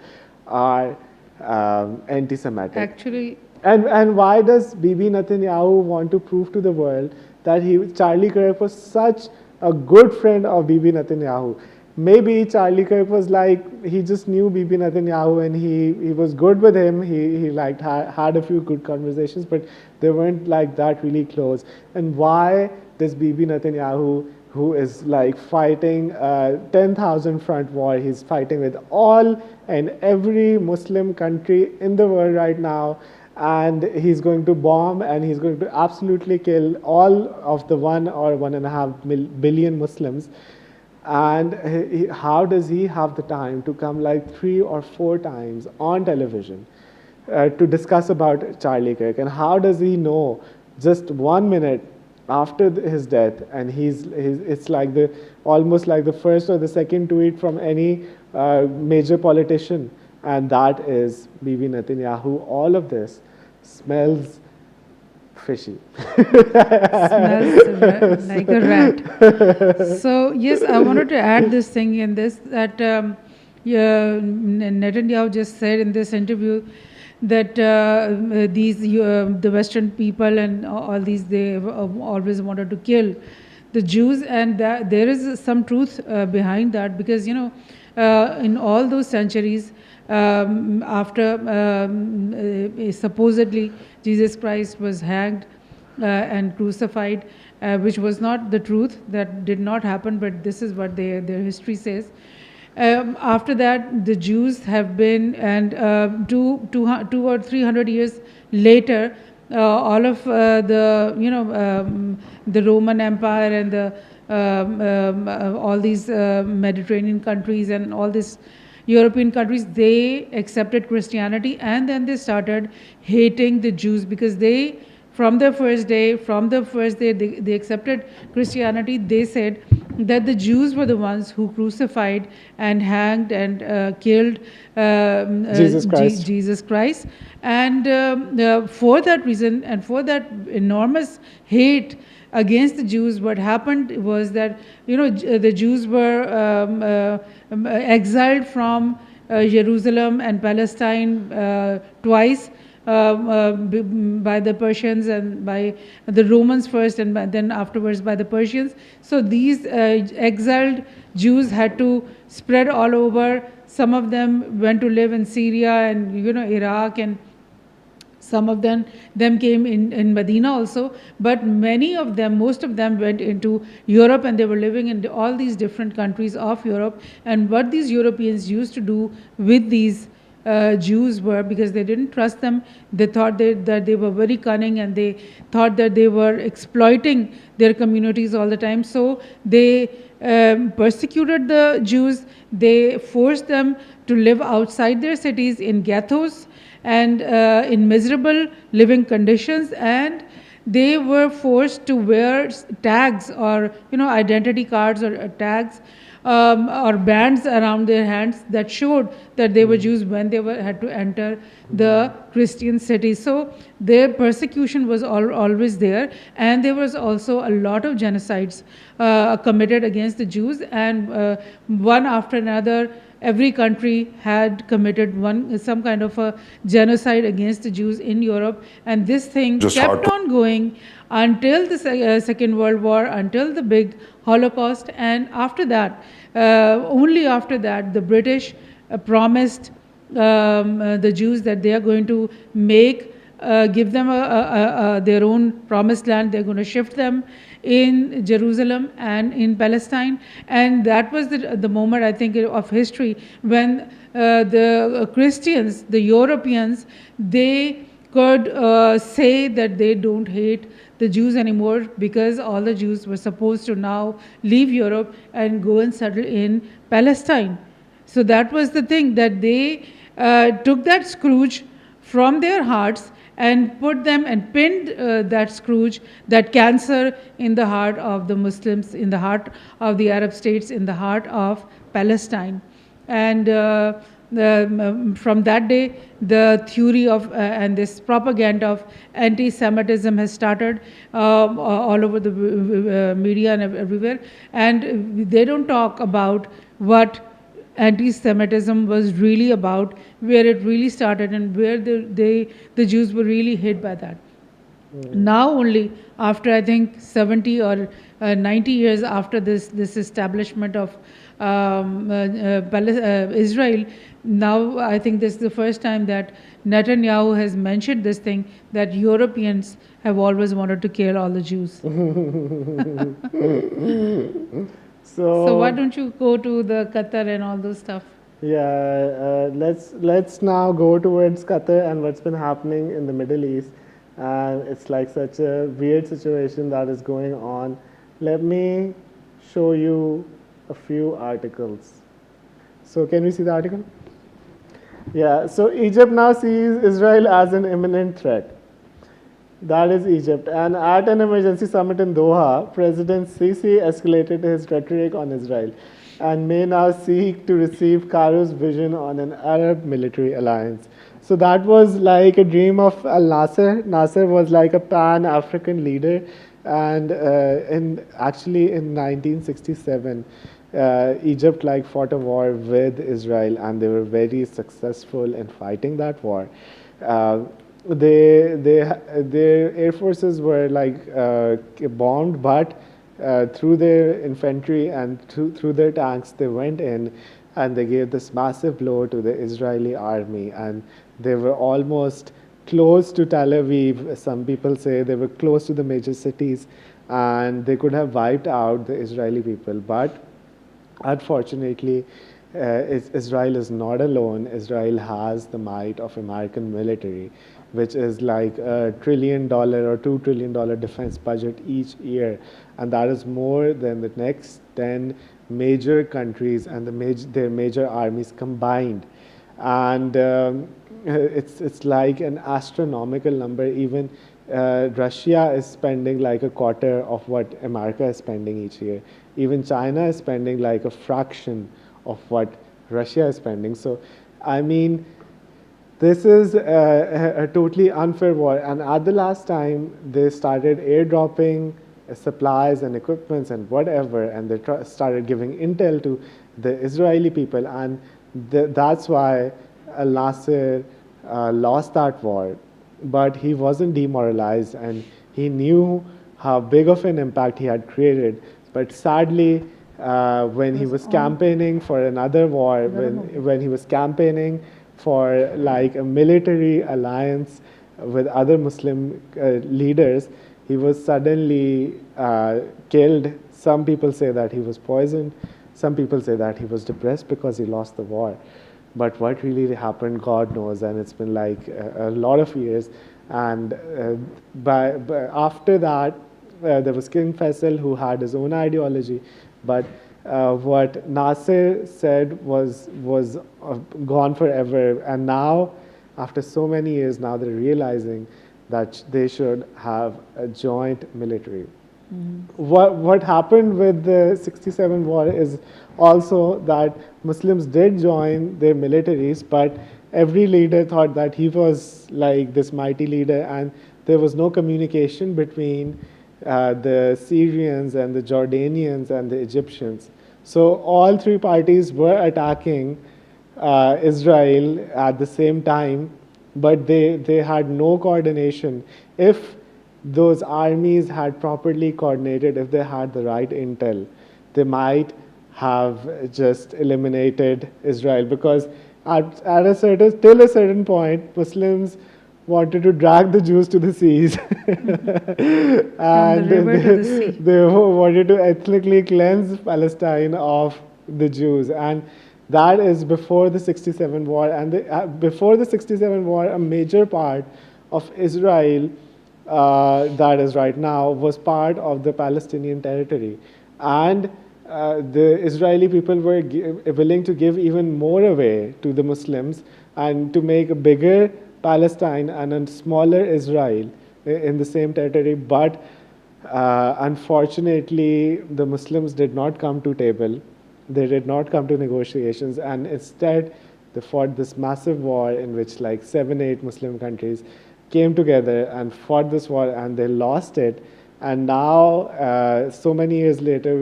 Speaker 1: are anti-Semitic.
Speaker 2: Actually,
Speaker 1: And why does Bibi Netanyahu want to prove to the world that Charlie Kirk was such a good friend of Bibi Netanyahu? Maybe Charlie Kirk was like, he just knew Bibi Netanyahu and he was good with him. He liked, had a few good conversations, but they weren't like that really close. And why does Bibi Netanyahu, who is like fighting 10,000 front war, he's fighting with all and every Muslim country in the world right now, and he's going to bomb and he's going to absolutely kill all of the 1 or 1.5 billion Muslims. And how does he have the time to come like 3 or 4 times on television to discuss about Charlie Kirk? And how does he know just 1 minute after his death, and it's like almost like the first or the second tweet from any major politician, and that is Bibi Netanyahu. All of this smells fishy.
Speaker 2: Smells like a rat. So yes, I wanted to add this thing in this, that Netanyahu just said in this interview that the Western people and all these, they always wanted to kill the Jews, and that there is some truth behind that, because in all those centuries after supposedly Jesus Christ was hanged and crucified, which was not the truth, that did not happen, but this is what their history says. After that, the Jews have been, and 200 or 300 years later, all of the Roman Empire and all these Mediterranean countries and all these European countries, they accepted Christianity, and then they started hating the Jews, because they, from the first day they accepted Christianity, they said that the Jews were the ones who crucified and hanged and killed Jesus Christ. And for that reason, and for that enormous hate against the Jews, what happened was that the Jews were exiled from Jerusalem and Palestine twice, by the Persians and by the Romans first, and then afterwards by the Persians. So these exiled Jews had to spread all over. Some of them went to live in Syria and Iraq, and some of them came in Medina also, but most of them went into Europe, and they were living in all these different countries of Europe. And what these Europeans used to do with these Jews were, because they didn't trust them, they thought that they were very cunning, and they thought that they were exploiting their communities all the time. So they persecuted the Jews. They forced them to live outside their cities in ghettos and in miserable living conditions, and they were forced to wear tags or identity cards or tags or bands around their hands that showed that they were Jews when they had to enter the Christian city. So their persecution was always there, and there was also a lot of genocides committed against the Jews, and one after another. Every country had committed some kind of a genocide against the Jews in Europe, and this thing kept on going until the Second World War, until the big Holocaust, and after that, only after that, the British promised the Jews that they are going to give them their own promised land. They're going to shift them in Jerusalem and in Palestine, and that was the moment, I think, of history when the Christians, the Europeans, they could say that they don't hate the Jews anymore, because all the Jews were supposed to now leave Europe and go and settle in Palestine. So that was the thing, that they took that Scrooge from their hearts and put them and pinned that Scrooge, that cancer, in the heart of the Muslims, in the heart of the Arab states, in the heart of Palestine. And from that day, the theory of and this propaganda of anti-Semitism has started all over the media and everywhere. And they don't talk about what anti-Semitism was really about, where it really started, and where the Jews were really hit by that. Now only, after I think 70 or 90 years after this establishment of Israel, now I think this is the first time that Netanyahu has mentioned this thing, that Europeans have always wanted to kill all the Jews. So why don't you go to the Qatar and all those stuff?
Speaker 1: Yeah, let's now go towards Qatar and what's been happening in the Middle East. And it's like such a weird situation that is going on. Let me show you a few articles. So can we see the article? Yeah, so Egypt now sees Israel as an imminent threat. That is Egypt. And at an emergency summit in Doha, President Sisi escalated his rhetoric on Israel and may now seek to receive Cairo's vision on an Arab military alliance. So that was like a dream of al-Nasser. Nasser was like a pan-African leader, and actually in 1967, Egypt fought a war with Israel, and they were very successful in fighting that war. Their air forces were bombed, but through their infantry and through their tanks, they went in and they gave this massive blow to the Israeli army, and they were almost close to Tel Aviv. Some people say they were close to the major cities, and they could have wiped out the Israeli people. But unfortunately, Israel is not alone. Israel has the might of American military, which is like $1 trillion or $2 trillion defense budget each year, and that is more than the next 10 major countries and their major armies combined. And it's like an astronomical number. Even Russia is spending like a quarter of what America is spending each year. Even China is spending like a fraction of what Russia is spending. So, I mean, this is a totally unfair war. And at the last time, they started airdropping supplies and equipments and whatever, and they started giving intel to the Israeli people. And that's why al-Nasser lost that war. But he wasn't demoralized, and he knew how big of an impact he had created. But sadly, when he was campaigning for another war, when he was campaigning for like a military alliance with other Muslim leaders, he was suddenly killed. Some people say that he was poisoned. Some people say that he was depressed because he lost the war. But what really happened, God knows, and it's been like a lot of years. And after that, there was King Faisal, who had his own ideology. But what Nasser said was gone forever. And now, after so many years, now they're realizing that they should have a joint military. What happened with the 67 war is also that Muslims did join their militaries, but every leader thought that he was like this mighty leader, and there was no communication between the Syrians and the Jordanians and the Egyptians. So all three parties were attacking Israel at the same time, but they had no coordination. If those armies had properly coordinated, if they had the right intel, they might have just eliminated Israel, because at a certain, till a certain point, Muslims wanted to drag the Jews to the seas. And
Speaker 2: river to the sea.
Speaker 1: they wanted to ethnically cleanse Palestine of the Jews. And that is before the 67 war. And before the 67 war, a major part of Israel that is right now was part of the Palestinian territory. And the Israeli people were willing to give even more away to the Muslims and to make a bigger Palestine and a smaller Israel in the same territory. But unfortunately, the Muslims did not come to table. They did not come to negotiations, and instead they fought this massive war in which like 7, 8 Muslim countries came together and fought this war, and they lost it. And now, so many years later,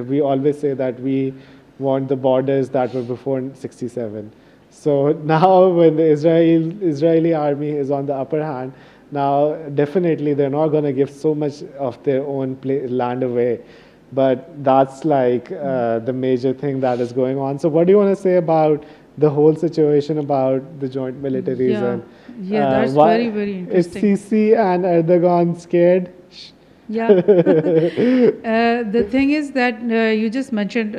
Speaker 1: we always say that we want the borders that were before 67. So now when the Israeli army is on the upper hand, now definitely they're not going to give so much of their own land away. But that's like the major thing that is going on. So what do you want to say about the whole situation about the joint militaries?
Speaker 2: Yeah,
Speaker 1: and
Speaker 2: that's very, very interesting.
Speaker 1: Is Sisi and Erdogan scared?
Speaker 2: Yeah. The thing is that you just mentioned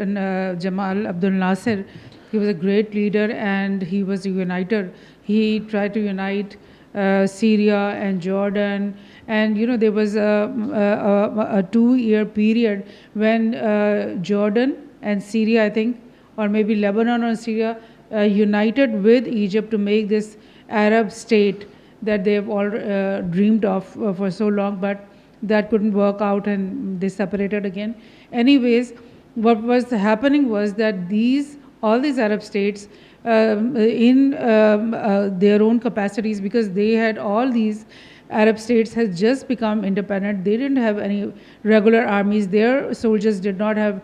Speaker 2: Jamal Abdel Nasser. He was a great leader and he was a uniter. He tried to unite Syria and Jordan. And, you know, there was a 2-year period when Jordan and Syria, I think, or maybe Lebanon or Syria, united with Egypt to make this Arab state that they've all dreamed of for so long, but that couldn't work out and they separated again. Anyways, what was happening was that all these Arab states in their own capacities, because they had all these Arab states had just become independent. They didn't have any regular armies. Their soldiers did not have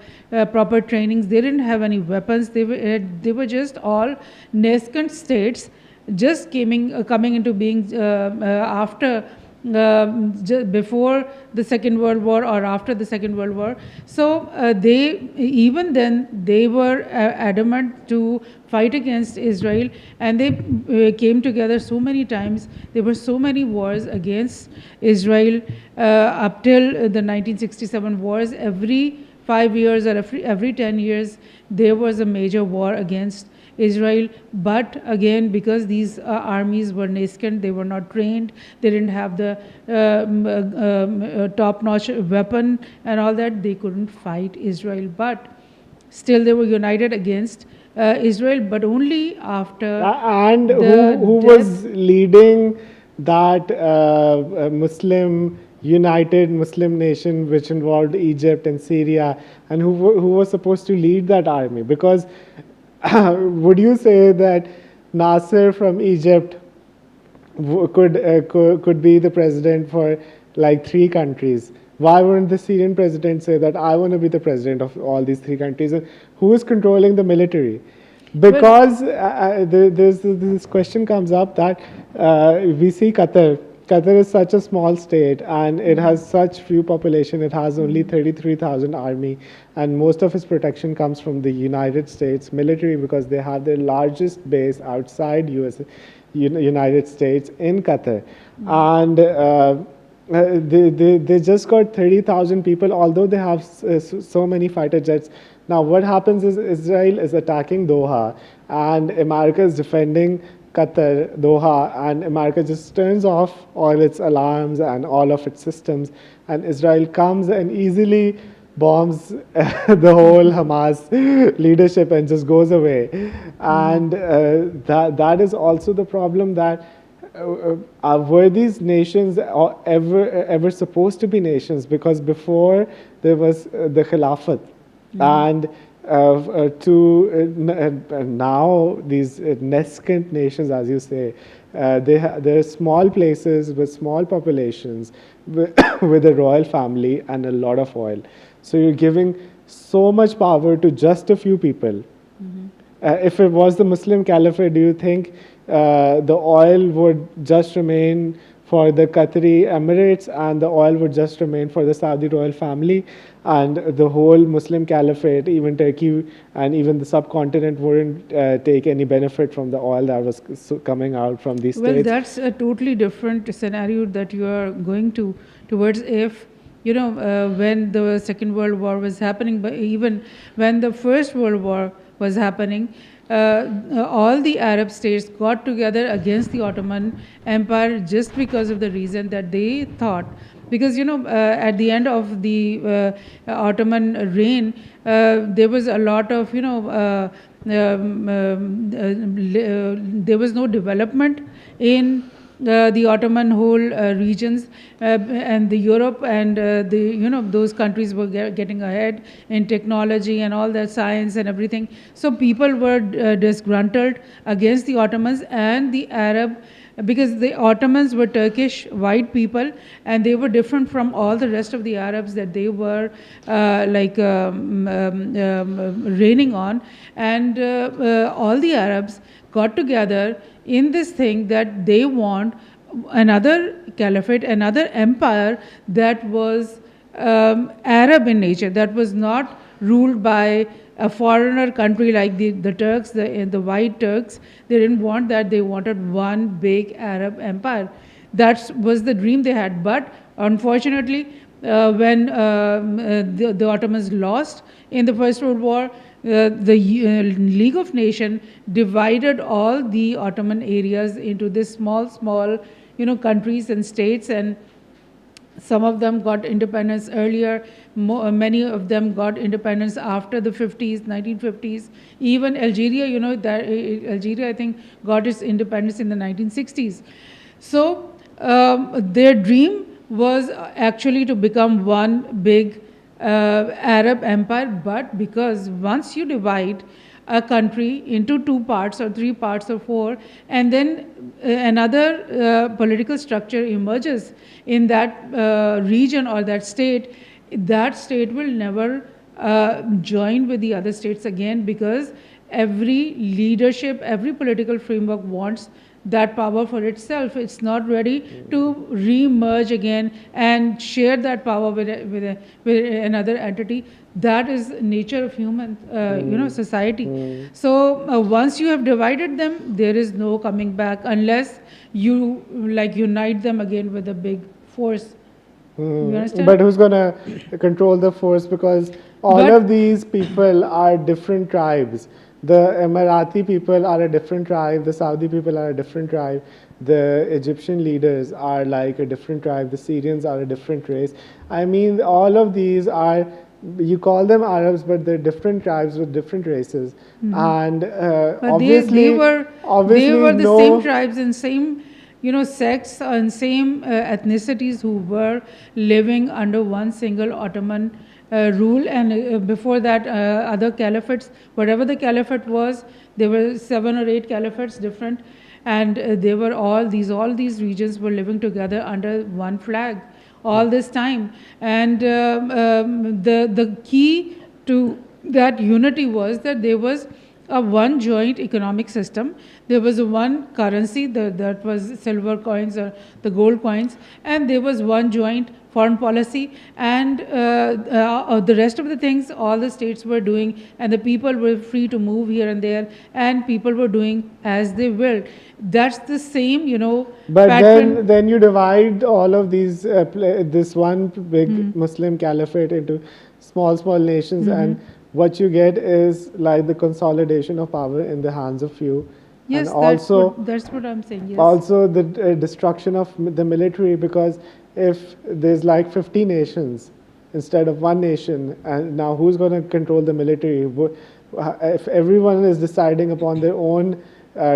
Speaker 2: proper trainings. They didn't have any weapons. They were just all nascent states, just coming into being after before the Second World War or after the Second World War. So even then they were adamant to fight against Israel, and they came together so many times. There were so many wars against Israel up till the 1967 wars. Every 5 years or every 10 years there was a major war against Israel. But again, because these armies were nascent, they were not trained, they didn't have the top-notch weapon and all that, they couldn't fight Israel. But still they were united against Israel, but only after
Speaker 1: and who was leading that united Muslim nation which involved Egypt and Syria, and who was supposed to lead that army? Because would you say that Nasser from Egypt could be the president for like 3 countries? Why wouldn't the Syrian president say that I want to be the president of all these 3 countries? And who is controlling the military? Because this question comes up that we see Qatar. Qatar is such a small state and it has such few population. It has only 33,000 army, and most of its protection comes from the United States military, because they have their largest base outside United States in Qatar. And they just got 30,000 people, although they have so many fighter jets. Now what happens is Israel is attacking Doha and America is defending Qatar, Doha, and America just turns off all its alarms and all of its systems, and Israel comes and easily bombs the whole Hamas leadership and just goes away. And that is also the problem, that were these nations ever supposed to be nations? Because before there was the Khilafat, and now these nascent nations, as you say, they're small places with small populations, with a royal family and a lot of oil. So you're giving so much power to just a few people. If it was the Muslim Caliphate, do you think the oil would just remain for the Qatari Emirates and the oil would just remain for the Saudi royal family, and the whole Muslim Caliphate, even Turkey and even the subcontinent, wouldn't take any benefit from the oil that was coming out from these
Speaker 2: Well,
Speaker 1: states?
Speaker 2: that's a totally different scenario that you are going towards if, when the Second World War was happening, but even when the First World War was happening, all the Arab states got together against the Ottoman Empire just because of the reason that they thought, because at the end of the Ottoman reign, there was a lot of there was no development in the Ottoman whole regions, and the Europe and those countries were getting ahead in technology and all that science and everything. So people were disgruntled against the Ottomans and the Arab, because the Ottomans were Turkish white people and they were different from all the rest of the Arabs that they were reigning on, and all the Arabs got together in this thing that they want another caliphate, another empire that was Arab in nature, that was not ruled by a foreigner country like the Turks, the white Turks. They didn't want that. They wanted one big Arab empire. That was the dream they had. But unfortunately, when the Ottomans lost in the First World War, the League of Nations divided all the Ottoman areas into this small, countries and states, and some of them got independence earlier. Many of them got independence after the 1950s. Even Algeria, Algeria, I think, got its independence in the 1960s. So their dream was actually to become one big Arab empire, but because once you divide a country into two parts or three parts or four, and then another political structure emerges in that region or that state will never join with the other states again, because every leadership, every political framework wants that power for itself. It's not ready to re-merge again and share that power with another entity. That is nature of human, society. So once you have divided them, there is no coming back unless you unite them again with a big force. You understand?
Speaker 1: But who's going to control the force? Because all of these people are different tribes. The Emirati people are a different tribe. The Saudi people are a different tribe. The Egyptian leaders are like a different tribe. The Syrians are a different race. I mean, all of these are, you call them Arabs, but they're different tribes with different races. And
Speaker 2: but
Speaker 1: obviously,
Speaker 2: they were the same tribes and same sects and same ethnicities who were living under one single Ottoman rule. And before that, other caliphates, whatever the caliphate was, there were 7 or 8 caliphates different, and they were all these regions were living together under one flag all this time. And the key to that unity was that there was a one joint economic system. There was a one currency, that was silver coins or the gold coins, and there was one joint foreign policy, and the rest of the things all the states were doing, and the people were free to move here and there, and people were doing as they willed. That's the same,
Speaker 1: But
Speaker 2: pattern.
Speaker 1: then you divide all of these, this one big Muslim caliphate into small nations, and what you get is like the consolidation of power in the hands of few.
Speaker 2: Yes,
Speaker 1: and also,
Speaker 2: that's what I'm saying. Yes.
Speaker 1: Also the destruction of the military, because if there's like 50 nations instead of one nation, and now who's going to control the military? If everyone is deciding upon their own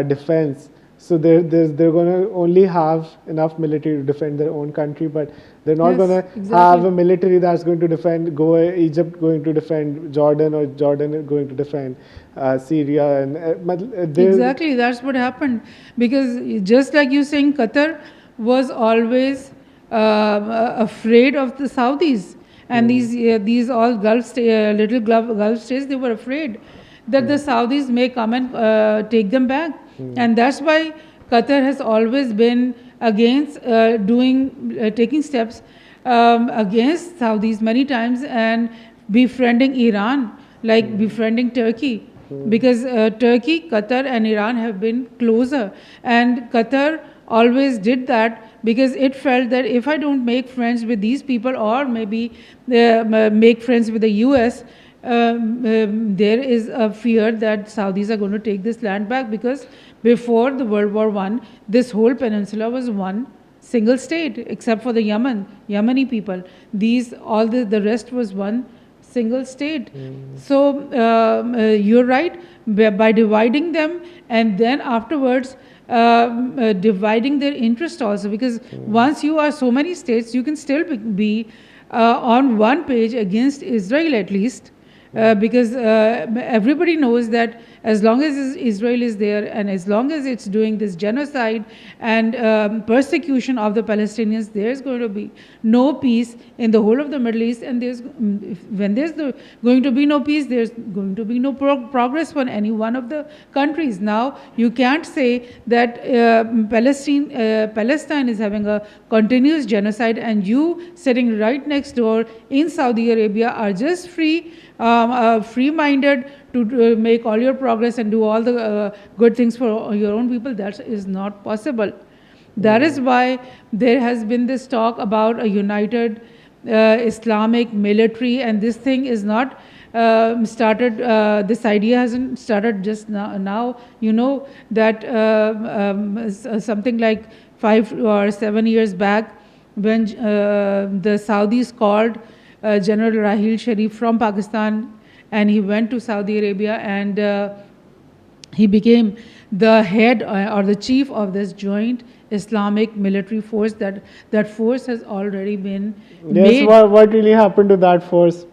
Speaker 1: defense, So they're going to only have enough military to defend their own country, but they're not
Speaker 2: Yes,
Speaker 1: going to
Speaker 2: exactly.
Speaker 1: have a military that's going to defend Egypt going to defend Jordan, or Jordan going to defend Syria, and
Speaker 2: Exactly, that's what happened. Because just like you saying, Qatar was always afraid of the Saudis, and these all little Gulf states, they were afraid that the Saudis may come and take them back, and that's why Qatar has always been against taking steps against Saudis many times and befriending Iran, like befriending Turkey. Because Turkey, Qatar, and Iran have been closer, and Qatar always did that because it felt that if I don't make friends with these people, or maybe make friends with the US, there is a fear that Saudis are going to take this land back, because before the World War I, this whole peninsula was one single state, except for the Yemeni people. The rest was one single state. So you're right, by dividing them, and then afterwards dividing their interest also, because once you are so many states, you can still be on one page against Israel at least. Because everybody knows that as long as Israel is there, and as long as it's doing this genocide and persecution of the Palestinians, there's going to be no peace in the whole of the Middle East. And when there's going to be no peace, there's going to be no progress for any one of the countries. Now, you can't say that Palestine is having a continuous genocide, and you sitting right next door in Saudi Arabia are just free-minded to make all your progress and do all the good things for your own people. That is not possible. That is why there has been this talk about a united Islamic military, and this thing is not started, this idea hasn't started just now. You know that something like 5 or 7 years back, when the Saudis called General Rahil Sharif from Pakistan, and he went to Saudi Arabia, and he became the head or the chief of this joint Islamic military force. That force has already been made.
Speaker 1: Yes, what really happened to that force?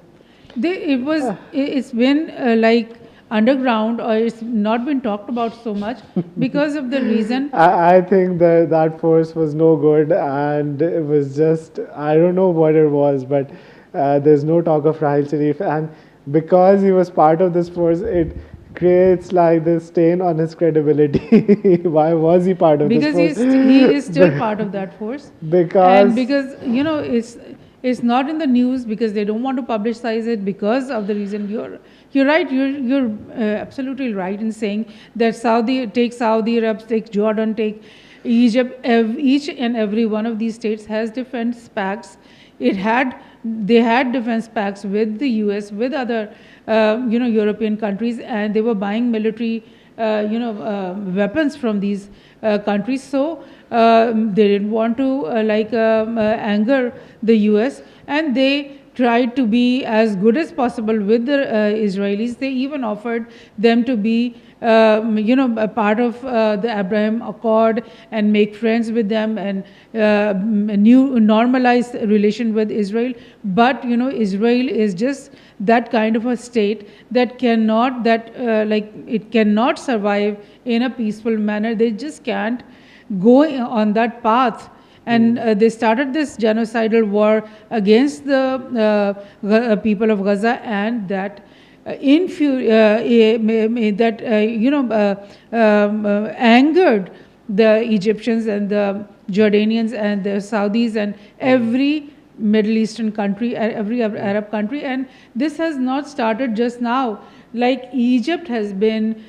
Speaker 2: It's been like underground, or it's not been talked about so much because of the reason.
Speaker 1: I think that force was no good, and it was just, I don't know what it was, but there's no talk of Rahil Sharif, and because he was part of this force, it creates like this stain on his credibility. Why was he part of this force?
Speaker 2: Because he is still part of that force. Because it's not in the news, because they don't want to publicize it, because of the reason you're right. You're absolutely right in saying that take Saudi Arabia, take Jordan, take Egypt. Each and every one of these states has defense pacts. They had defense pacts with the US, with other European countries, and they were buying military weapons from these countries. So they didn't want to anger the US, and they tried to be as good as possible with the Israelis. They even offered them to be a part of the Abraham Accord and make friends with them, and normalize relation with Israel. But Israel is just that kind of a state that cannot survive in a peaceful manner. They just can't go on that path. And they started this genocidal war against the people of Gaza, and that angered the Egyptians and the Jordanians and the Saudis and every Middle Eastern country, every Arab country. And this has not started just now. Like, Egypt has been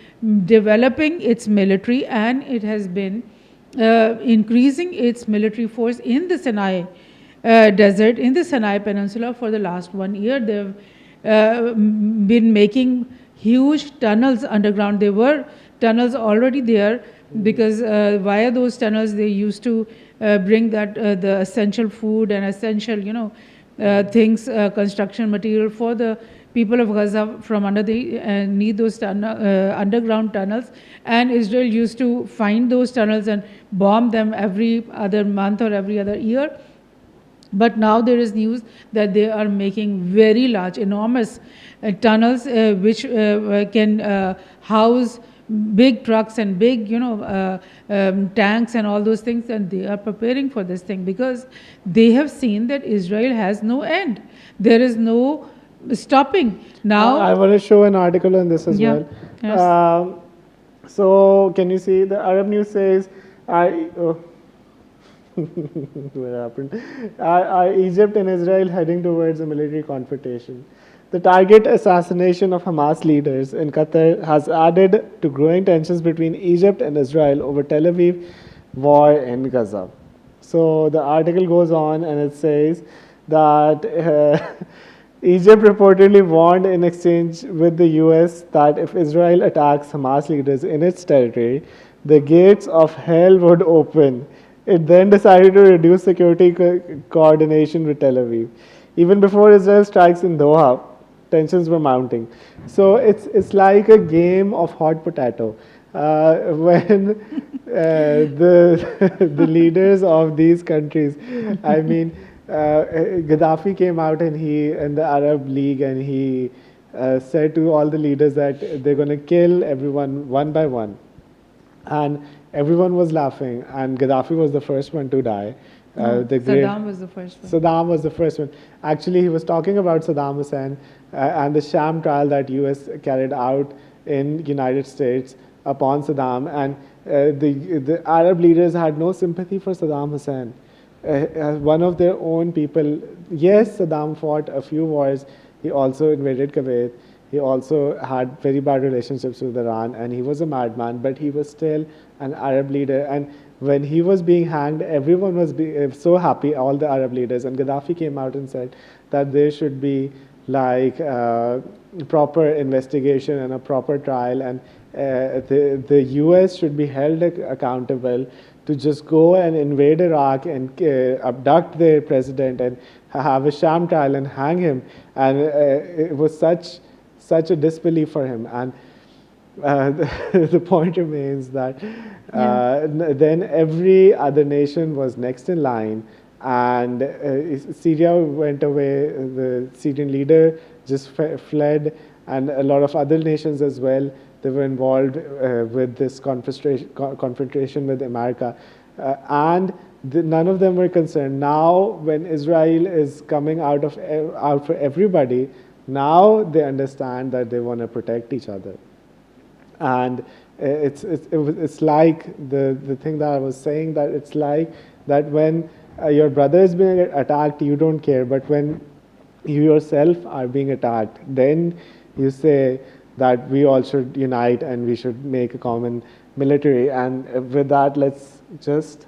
Speaker 2: developing its military, and it has been increasing its military force in the Sinai desert, in the Sinai Peninsula for the last 1 year. They've been making huge tunnels underground. There were tunnels already there, because via those tunnels they used to bring the essential food and essential things, construction material for the people of Gaza from underneath those underground tunnels, and Israel used to find those tunnels and bomb them every other month or every other year. But now there is news that they are making very large, enormous tunnels which can house big trucks and big, tanks and all those things, and they are preparing for this thing because they have seen that Israel has no end. There is no stopping. Now,
Speaker 1: I want to show an article on this as
Speaker 2: Yeah,
Speaker 1: well.
Speaker 2: yes.
Speaker 1: So, can you see the Arab News says, what happened? Are Egypt and Israel heading towards a military confrontation? The target assassination of Hamas leaders in Qatar has added to growing tensions between Egypt and Israel over Tel Aviv war in Gaza. So the article goes on and it says that Egypt reportedly warned in exchange with the US that if Israel attacks Hamas leaders in its territory, the gates of hell would open. It then decided to reduce security coordination with Tel Aviv. Even before Israel strikes in Doha, tensions were mounting. So it's like a game of hot potato. When the leaders of these countries, I mean, Gaddafi came out and the Arab League, and he said to all the leaders that they're going to kill everyone one by one. And everyone was laughing, and Gaddafi was the first one to die.
Speaker 2: Saddam was the first one.
Speaker 1: Saddam was the first one. Actually, he was talking about Saddam Hussein and the sham trial that US carried out in United States upon Saddam, and the Arab leaders had no sympathy for Saddam Hussein. One of their own people, yes, Saddam fought a few wars. He also invaded Kuwait. He also had very bad relationships with Iran, and he was a madman, but he was still an Arab leader. And when he was being hanged, everyone was so happy, all the Arab leaders. And Gaddafi came out and said that there should be like proper investigation and a proper trial, and the US should be held accountable to just go and invade Iraq and abduct their president and have a sham trial and hang him. And it was such a disbelief for him. And the point remains that then every other nation was next in line, and Syria went away. The Syrian leader just fled, and a lot of other nations as well. They were involved with this confrontation with America, and none of them were concerned. Now, when Israel is coming out for everybody, now they understand that they want to protect each other. And it's like the thing that I was saying, that it's like that when your brother is being attacked, you don't care, but when you yourself are being attacked, then you say that we all should unite and we should make a common military. And with that, let's just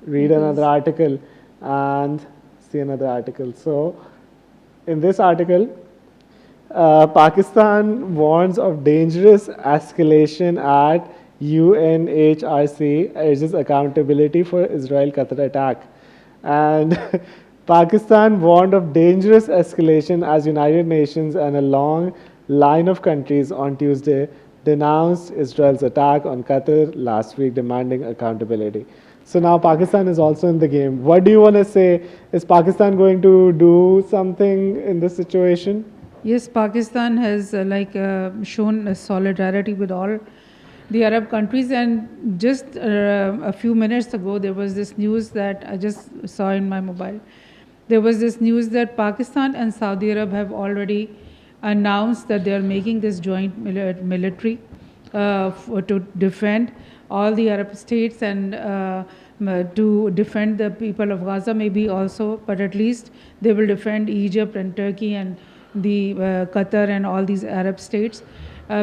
Speaker 1: read another article and see another article. So in this article, Pakistan warns of dangerous escalation at UNHRC, urges accountability for Israel-Qatar attack. And Pakistan warned of dangerous escalation as United Nations and a long line of countries on Tuesday denounced Israel's attack on Qatar last week, demanding accountability. So now Pakistan is also in the game. What do you want to say? Is Pakistan going to do something in this situation?
Speaker 2: Yes, Pakistan has shown solidarity with all the Arab countries, and just a few minutes ago there was this news that I just saw in my mobile. There was this news that Pakistan and Saudi Arabia have already announced that they are making this joint military to defend all the Arab states and to defend the people of Gaza maybe also, but at least they will defend Egypt and Turkey and the Qatar and all these Arab states,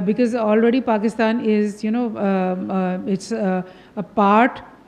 Speaker 2: because already Pakistan is, it's a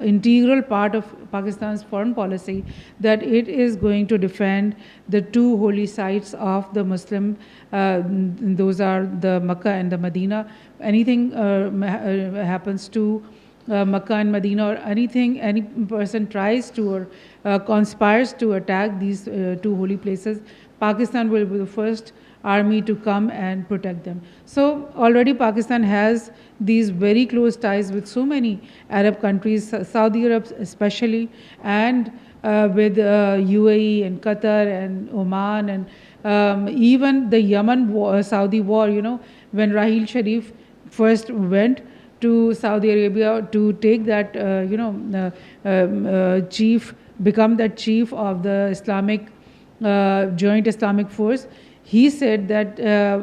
Speaker 2: integral part of Pakistan's foreign policy, that it is going to defend the two holy sites of the Muslim, those are the Makkah and the Medina. Anything happens to Makkah and Medina, or anything, any person tries to or conspires to attack these two holy places, Pakistan will be the first army to come and protect them. So already Pakistan has these very close ties with so many Arab countries, Saudi Arab especially, and with UAE and Qatar and Oman, and even the Yemen war, Saudi war, when Rahil Sharif first went to Saudi Arabia to take that, chief, become the chief of the Islamic Joint Islamic Force. He said that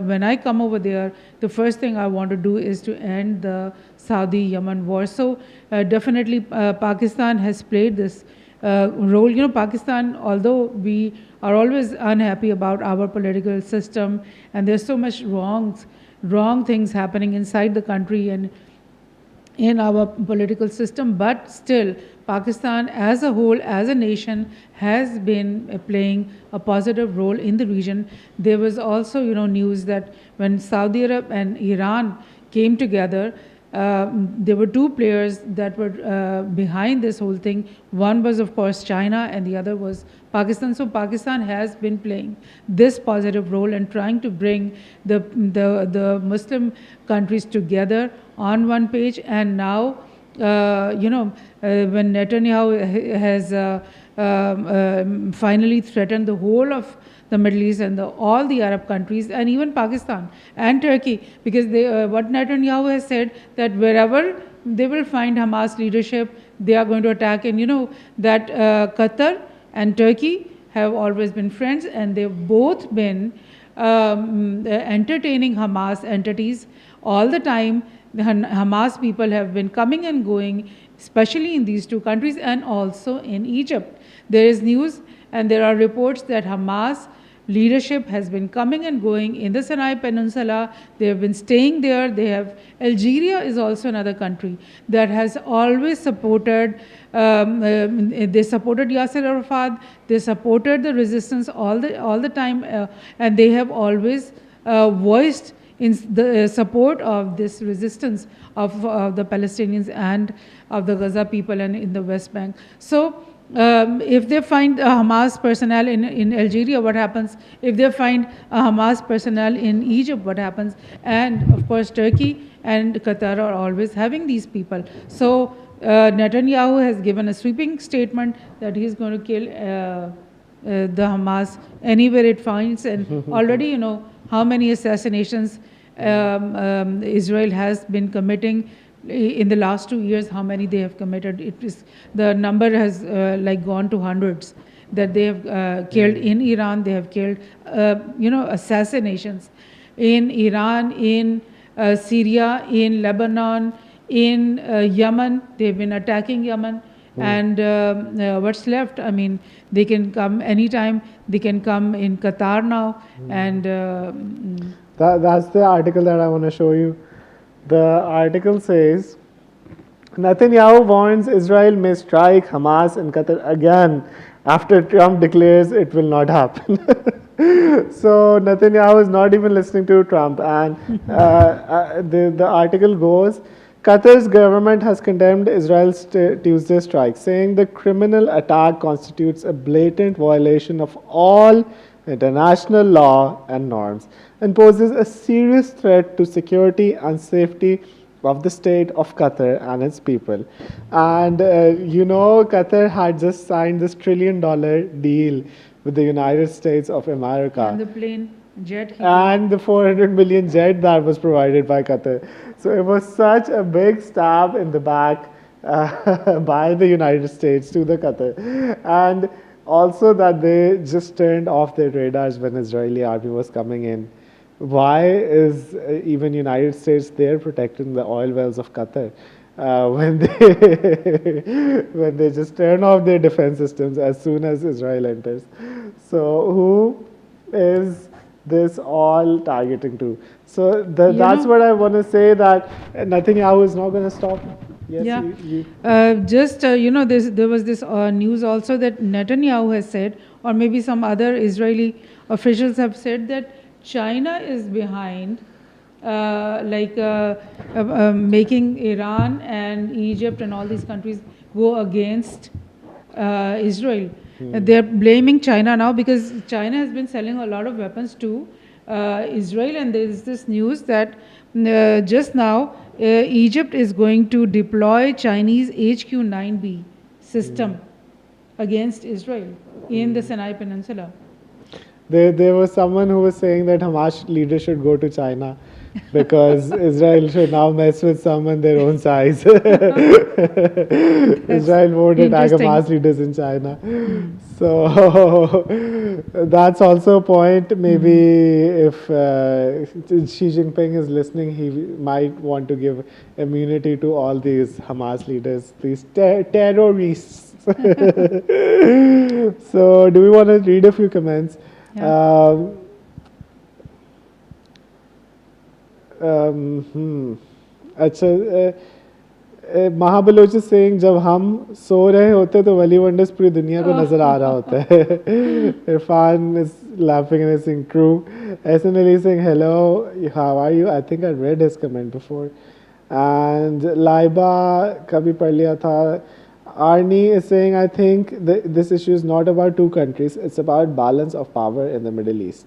Speaker 2: when I come over there, the first thing I want to do is to end the Saudi-Yemen war. So definitely Pakistan has played this role. Pakistan, although we are always unhappy about our political system, and there's so much wrong things happening inside the country and in our political system, but still Pakistan as a whole, as a nation, has been playing a positive role in the region. There was also news that when Saudi Arab and Iran came together, there were two players that were behind this whole thing. One was, of course, China, and the other was Pakistan. So Pakistan has been playing this positive role and trying to bring the Muslim countries together on one page. And now, when Netanyahu has finally threatened the whole of the Middle East and all the Arab countries, and even Pakistan and Turkey, because what Netanyahu has said, that wherever they will find Hamas leadership, they are going to attack. And that Qatar and Turkey have always been friends, and they've both been entertaining Hamas entities all the time. The Hamas people have been coming and going, especially in these two countries and also in Egypt. There is news and there are reports that Hamas leadership has been coming and going in the Sinai Peninsula. They have been staying there. Algeria is also another country that has always supported, they supported Yasser Arafat, they supported the resistance all the time, and they have always voiced in the support of this resistance of the Palestinians and of the Gaza people and in the West Bank. So if they find a Hamas personnel in Algeria, what happens? If they find a Hamas personnel in Egypt, what happens? And of course, Turkey and Qatar are always having these people. So Netanyahu has given a sweeping statement that he's going to kill the Hamas anywhere it finds. And already, how many assassinations Israel has been committing in the last 2 years, how many they have committed. The number has gone to hundreds that they have killed in Iran. They have killed, assassinations in Iran, in Syria, in Lebanon, in Yemen. They've been attacking Yemen. And what's left? I mean, they can come anytime. They can come in Qatar now. And
Speaker 1: that's the article that I want to show you. The article says, Netanyahu warns Israel may strike Hamas in Qatar again after Trump declares it will not happen. So Netanyahu is not even listening to Trump. And the article goes, Qatar's government has condemned Israel's Tuesday strike, saying the criminal attack constitutes a blatant violation of all international law and norms and poses a serious threat to security and safety of the state of Qatar and its people. And Qatar had just signed this $1 trillion deal with the United States of America.
Speaker 2: And the plane jet.
Speaker 1: And the 400 million jet that was provided by Qatar. So it was such a big stab in the back by the United States to the Qatar. And also that they just turned off their radars when Israeli army was coming in. Why is even United States there protecting the oil wells of Qatar when they just turn off their defense systems as soon as Israel enters? So who is this all targeting to? So that's what I want to say, that Netanyahu is not going to stop. Yes,
Speaker 2: yeah. There was this news also that Netanyahu has said, or maybe some other Israeli officials have said, that China is behind making Iran and Egypt and all these countries go against Israel. They're blaming China now because China has been selling a lot of weapons to Israel, and there is this news that just now Egypt is going to deploy Chinese HQ-9B system against Israel in the Sinai Peninsula.
Speaker 1: There was someone who was saying that Hamas leaders should go to China because Israel should now mess with someone their own size. Israel won't attack Hamas leaders in China. So that's also a point. Maybe if Xi Jinping is listening, he might want to give immunity to all these Hamas leaders, these terrorists. So do we want to read a few comments? अच्छा महाबलोच saying जब हम सो रहे होते तो वली wonders पूरी दुनिया को नजर आ रहा होता है. Irfan is laughing and is saying true. SN Ali saying hello, how are you? I think I read his comment before. And Laiba kabhi pad liya tha. Arnie is saying, I think this issue is not about two countries, it's about balance of power in the Middle East.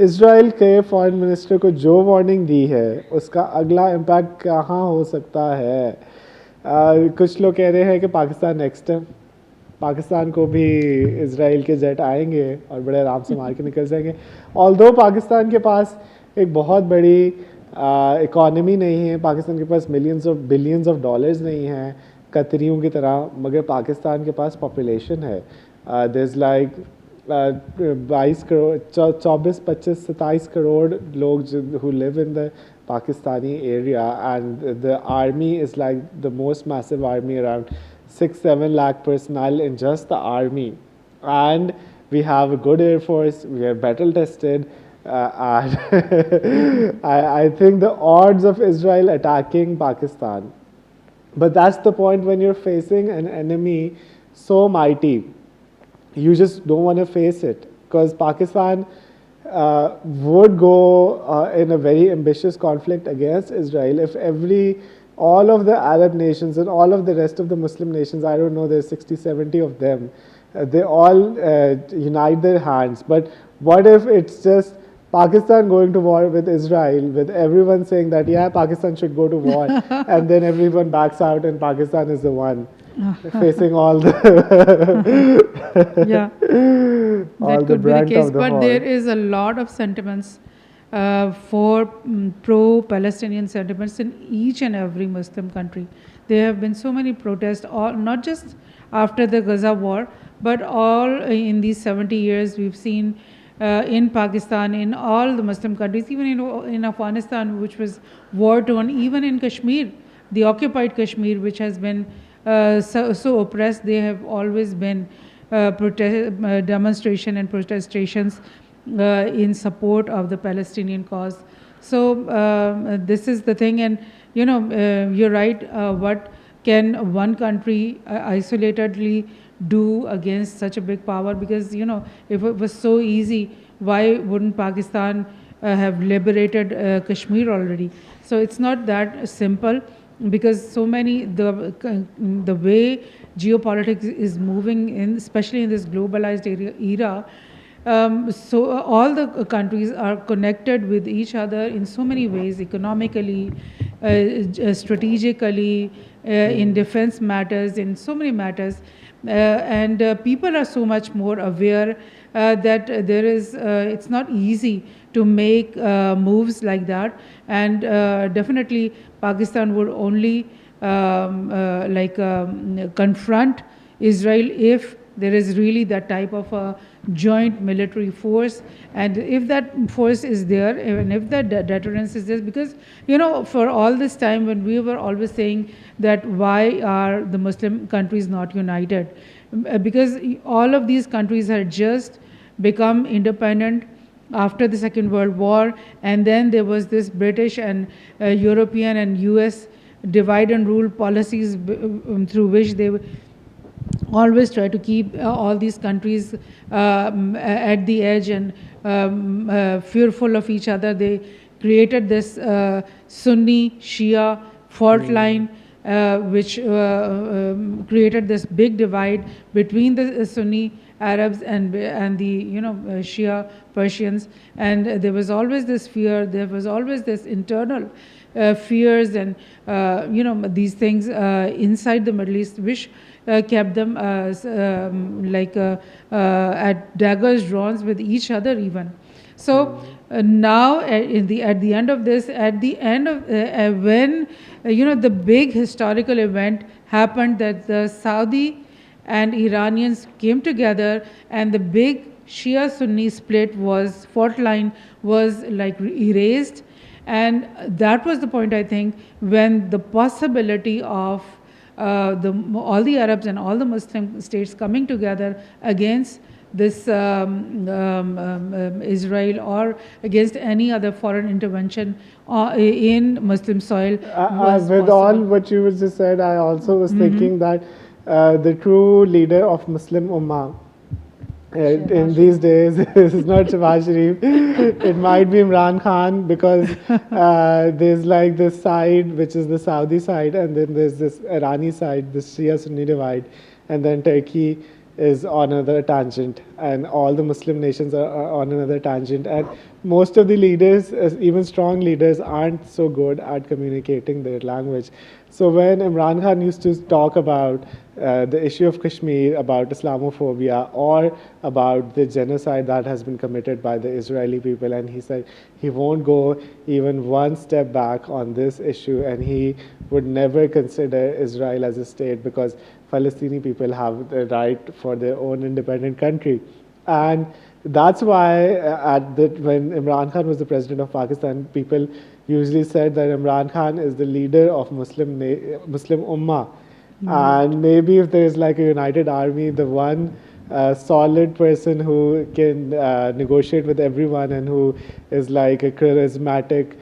Speaker 1: Israel के foreign minister को जो warning दी है उसका अगला impact कहाँ हो सकता है? कुछ लोग कह रहे हैं कि पाकिस्तान नेक्स्ट है, पाकिस्तान को भी इसराइल के जेट आएंगे और बड़े आराम से मार के निकल जाएंगे. ऑल्दो पाकिस्तान के पास एक बहुत बड़ी इकॉनमी नहीं है, पाकिस्तान के पास बिलियंस ऑफ डॉलर्स नहीं हैं कतरियों की तरह, मगर पाकिस्तान के पास पॉपुलेशन है. There is like 22 crore 24 25 27 crore लोग who live in the Pakistani area, and the army is like the most massive army, around 6-7 lakh personnel in just the army, and we have a good air force, we are battle tested, and I think the odds of Israel attacking Pakistan, but that's the point when you're facing an enemy so mighty, you just don't want to face it, because Pakistan would go in a very ambitious conflict against Israel if all of the Arab nations and all of the rest of the Muslim nations, I don't know, there's 60-70 of them, they all unite their hands. But what if it's just Pakistan going to war with Israel, with everyone saying that, yeah, Pakistan should go to war, and then everyone backs out and Pakistan is the one facing all the
Speaker 2: that could be the case. But there is a lot of sentiments for pro-Palestinian sentiments in each and every Muslim country. There have been so many protests, not just after the Gaza war, but all in these 70 years we've seen in Pakistan, in all the Muslim countries, even in Afghanistan, which was war-torn, even in Kashmir, the occupied Kashmir, which has been so oppressed, there have always been demonstration and protestations in support of the Palestinian cause. So this is the thing, and you're right. What can one country isolatedly do against such a big power? Because if it was so easy, why wouldn't Pakistan have liberated Kashmir already? So it's not that simple, because so many the way geopolitics is moving in, especially in this globalized era. So all the countries are connected with each other in so many ways, economically, strategically, in defense matters, in so many matters, and people are so much more aware that there is it's not easy to make moves like that, and definitely Pakistan would only confront Israel if there is really that type of a joint military force, and if that force is there, and if that deterrence is there, because for all this time when we were always saying that why are the Muslim countries not united, because all of these countries had just become independent after the Second World War, and then there was this British and European and US divide and rule policies through which they always try to keep all these countries at the edge and fearful of each other. They created this Sunni Shia fault line, which created this big divide between the Sunni Arabs and the Shia Persians, and there was always this fear. There was always this internal fears and these things inside the Middle East, which kept them at daggers drawn with each other even. So now at the end of this, at the end of when the big historical event happened, that the Saudi and Iranians came together, and the big Shia Sunni split fault line was like erased, and that was the point, I think, when the possibility of all the Arabs and all the Muslim states coming together against this Israel or against any other foreign intervention in Muslim soil was
Speaker 1: with
Speaker 2: possible.
Speaker 1: all what you just said, I also was thinking that the true leader of Muslim Ummah in these days is not Shehbaz Sharif. It might be Imran Khan, because there's like this side which is the Saudi side, and then there's this Irani side, this Shia Sunni divide, and then Turkey is on another tangent, and all the Muslim nations are on another tangent, and most of the leaders, even strong leaders, aren't so good at communicating their language. So when Imran Khan used to talk about the issue of Kashmir, about Islamophobia, or about the genocide that has been committed by the Israeli people, and he said he won't go even one step back on this issue, and he would never consider Israel as a state, because Palestinian people have the right for their own independent country. And that's why when Imran Khan was the president of Pakistan, people usually said that Imran Khan is the leader of Muslim Ummah. And maybe if there is like a united army, the one solid person who can negotiate with everyone and who is like a charismatic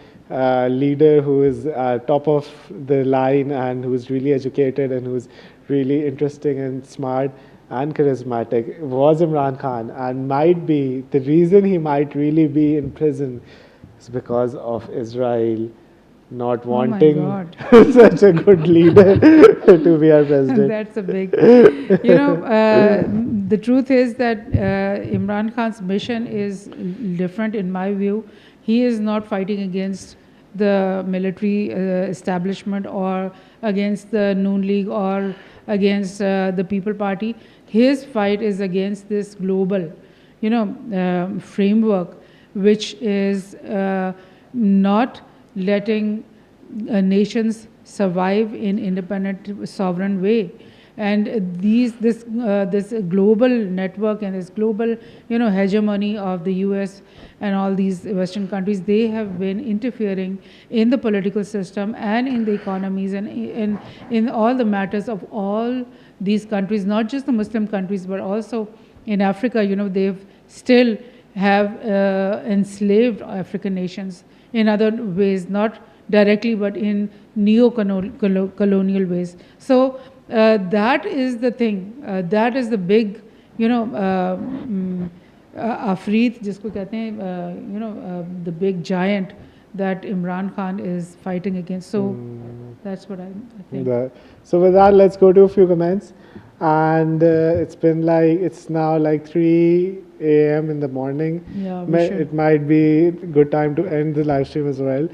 Speaker 1: leader who is top of the line and who's really educated and who's really interesting and smart and charismatic was Imran Khan, and might be the reason he might really be in prison is because of Israel not wanting such a good leader to be our president.
Speaker 2: That's a big, the truth is that Imran Khan's mission is different in my view. He is not fighting against the military establishment or against the Noon League or against the People Party. His fight is against this global, framework, which is not letting nations survive in independent, sovereign way. And this global network and this global, hegemony of the U.S. and all these Western countries, they have been interfering in the political system and in the economies and in all the matters of all these countries, not just the Muslim countries, but also in Africa. They've still have enslaved African nations in other ways, not directly, but in neo-colonial ways. So that is the thing. That is the big, Afreet, jisko kehte hain, the big giant that Imran Khan is fighting against. So that's what I think.
Speaker 1: So with that, let's go to a few comments. And it's now like 3 a.m. in the morning.
Speaker 2: Yeah,
Speaker 1: It might be a good time to end the live stream as well.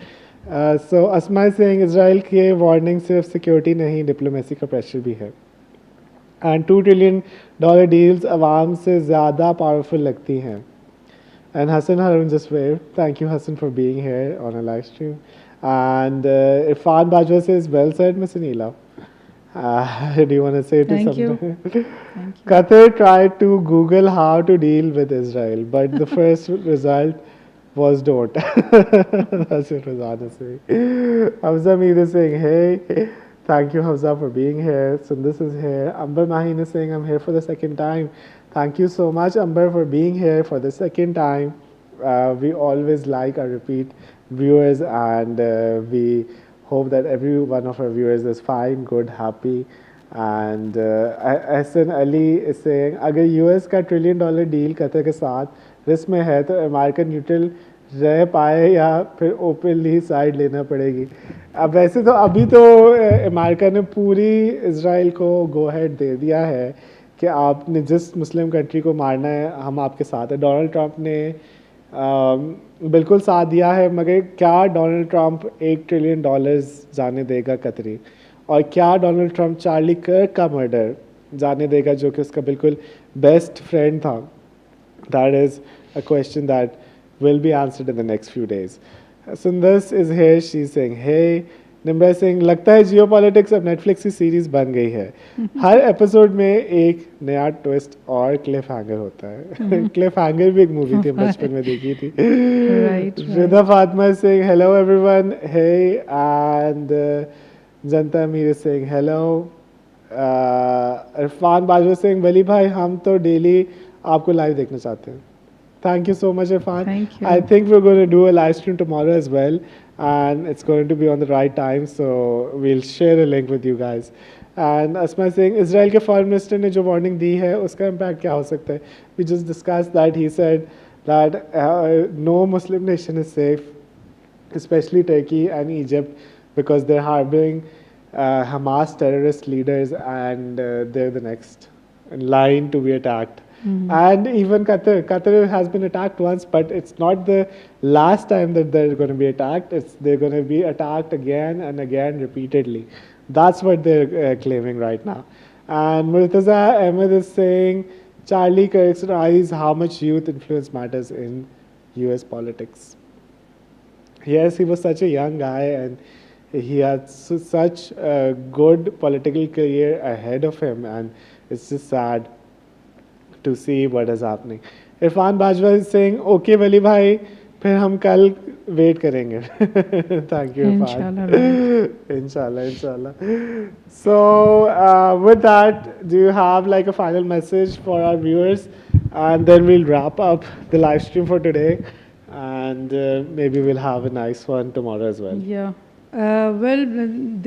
Speaker 1: So Asma is saying Israel के warning सिर्फ security नहीं, diplomacy का pressure भी है. And $2 trillion deals आवाम से ज़्यादा powerful लगती हैं. And Hassan Harun just waved. Thank you, Hassan, for being here on a live stream. And Irfan Bajwa says, well said, Ms. Anila. Do you want to say
Speaker 2: Thank
Speaker 1: something?
Speaker 2: you. Thank you.
Speaker 1: Qatar tried to Google how to deal with Israel, but the first result was don't. That's what Razan is saying. Hamza Mead is saying, hey, thank you, Hamza, for being here. Sundus is here. Amber Mahin is saying, I'm here for the second time. Thank you so much, Amber, for being here for the second time. We always like our repeat viewers, and we hope that every one of our viewers is fine, good, happy. And Ahsan Ali is saying, अगर US का $1 trillion deal Qatar के साथ risk में है तो American neutral रह पाए या फिर ओपनली साइड लेना पड़ेगी. अब वैसे तो अभी तो अमेरिका ने पूरी इजराइल को गो हेड दे दिया है कि आपने जिस मुस्लिम कंट्री को मारना है हम आपके साथ हैं। डोनाल्ड ट्रंप ने बिल्कुल साथ दिया है, मगर क्या डोनाल्ड ट्रंप $1 ट्रिलियन जाने देगा कतरी? और क्या डोनाल्ड ट्रंप चार्ली कर्क का मर्डर जाने देगा, जो कि उसका बिल्कुल बेस्ट फ्रेंड था? That is a question that will be answered in the next few days. Sundas is here. She's saying, hey. Nimra Singh, लगता है जियो पॉलिटिक्स अब नेटफ्लिक्स की सीरीज बन गई है। हर एपिसोड में एक नया ट्विस्ट और क्लिफ हैंगर होता है। क्लिफ हैंगर भी एक मूवी थी, बचपन में देखी थी। Rida Fatima Singh, hello everyone, hey, and Janta Mir Singh, hello. Irfan Bajwa Singh, Wali भाई हम तो डेली आपको लाइव देखना चाहते हैं। Thank you so much, Irfan.
Speaker 2: Thank you.
Speaker 1: I think we're going to do a live stream tomorrow as well, and it's going to be on the right time, so we'll share a link with you guys. And Asma Singh, Israel के foreign minister ने जो warning दी है, उसका impact क्या हो सकता है? We just discussed that. He said that no Muslim nation is safe, especially Turkey and Egypt, because they're harboring Hamas terrorist leaders, and they're the next in line to be attacked. And even Qatar has been attacked once, but it's not the last time that they're going to be attacked. They're going to be attacked again and again repeatedly. That's what they're claiming right now. And Murtaza Ahmed is saying, Charlie Kirk's rise, how much youth influence matters in US politics. Yes, he was such a young guy, and he had such a good political career ahead of him, and it's just sad to see what is happening. Irfan Bajwa is saying, okay Wali bhai, फिर हम कल wait करेंगे। Thank you, Irfan. Inshallah, inshallah. So with that, do you have like a final message for our viewers? And then we'll wrap up the live stream for today, and maybe we'll have a nice one tomorrow as well.
Speaker 2: Yeah. Well,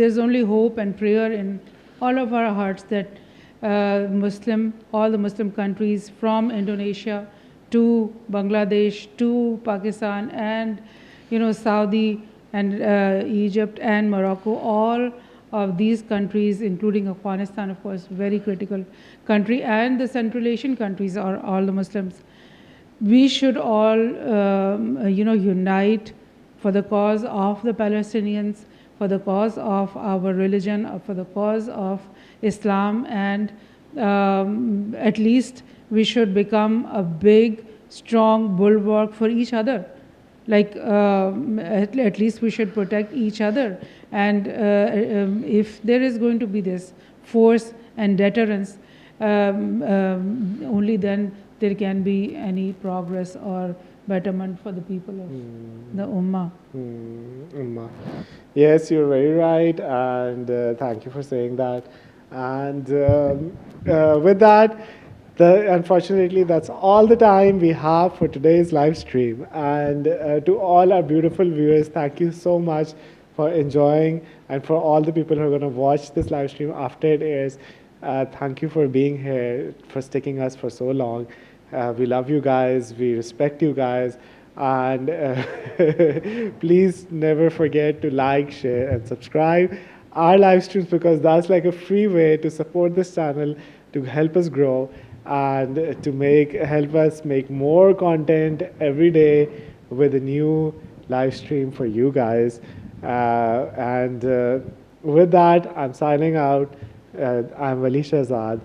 Speaker 2: there's only hope and prayer in all of our hearts that all the Muslim countries from Indonesia to Bangladesh to Pakistan and Saudi and Egypt and Morocco, all of these countries, including Afghanistan, of course, very critical country, and the Central Asian countries are all the Muslims. We should all unite for the cause of the Palestinians, for the cause of our religion, for the cause of Islam, and at least we should become a big, strong bulwark for each other. Like at least we should protect each other. And if there is going to be this force and deterrence, only then there can be any progress or betterment for the people of the Ummah.
Speaker 1: Ummah. Yes, you're very right, and thank you for saying that. And with that, unfortunately, that's all the time we have for today's live stream. And to all our beautiful viewers, thank you so much for enjoying, and for all the people who are going to watch this live stream after it airs. Thank you for being here, for sticking us for so long. We love you guys, we respect you guys, and please never forget to like, share, and subscribe our live streams, because that's like a free way to support this channel, to help us grow, and to help us make more content every day with a new live stream for you guys. And with that, I'm signing out. I'm Wali Shahzad.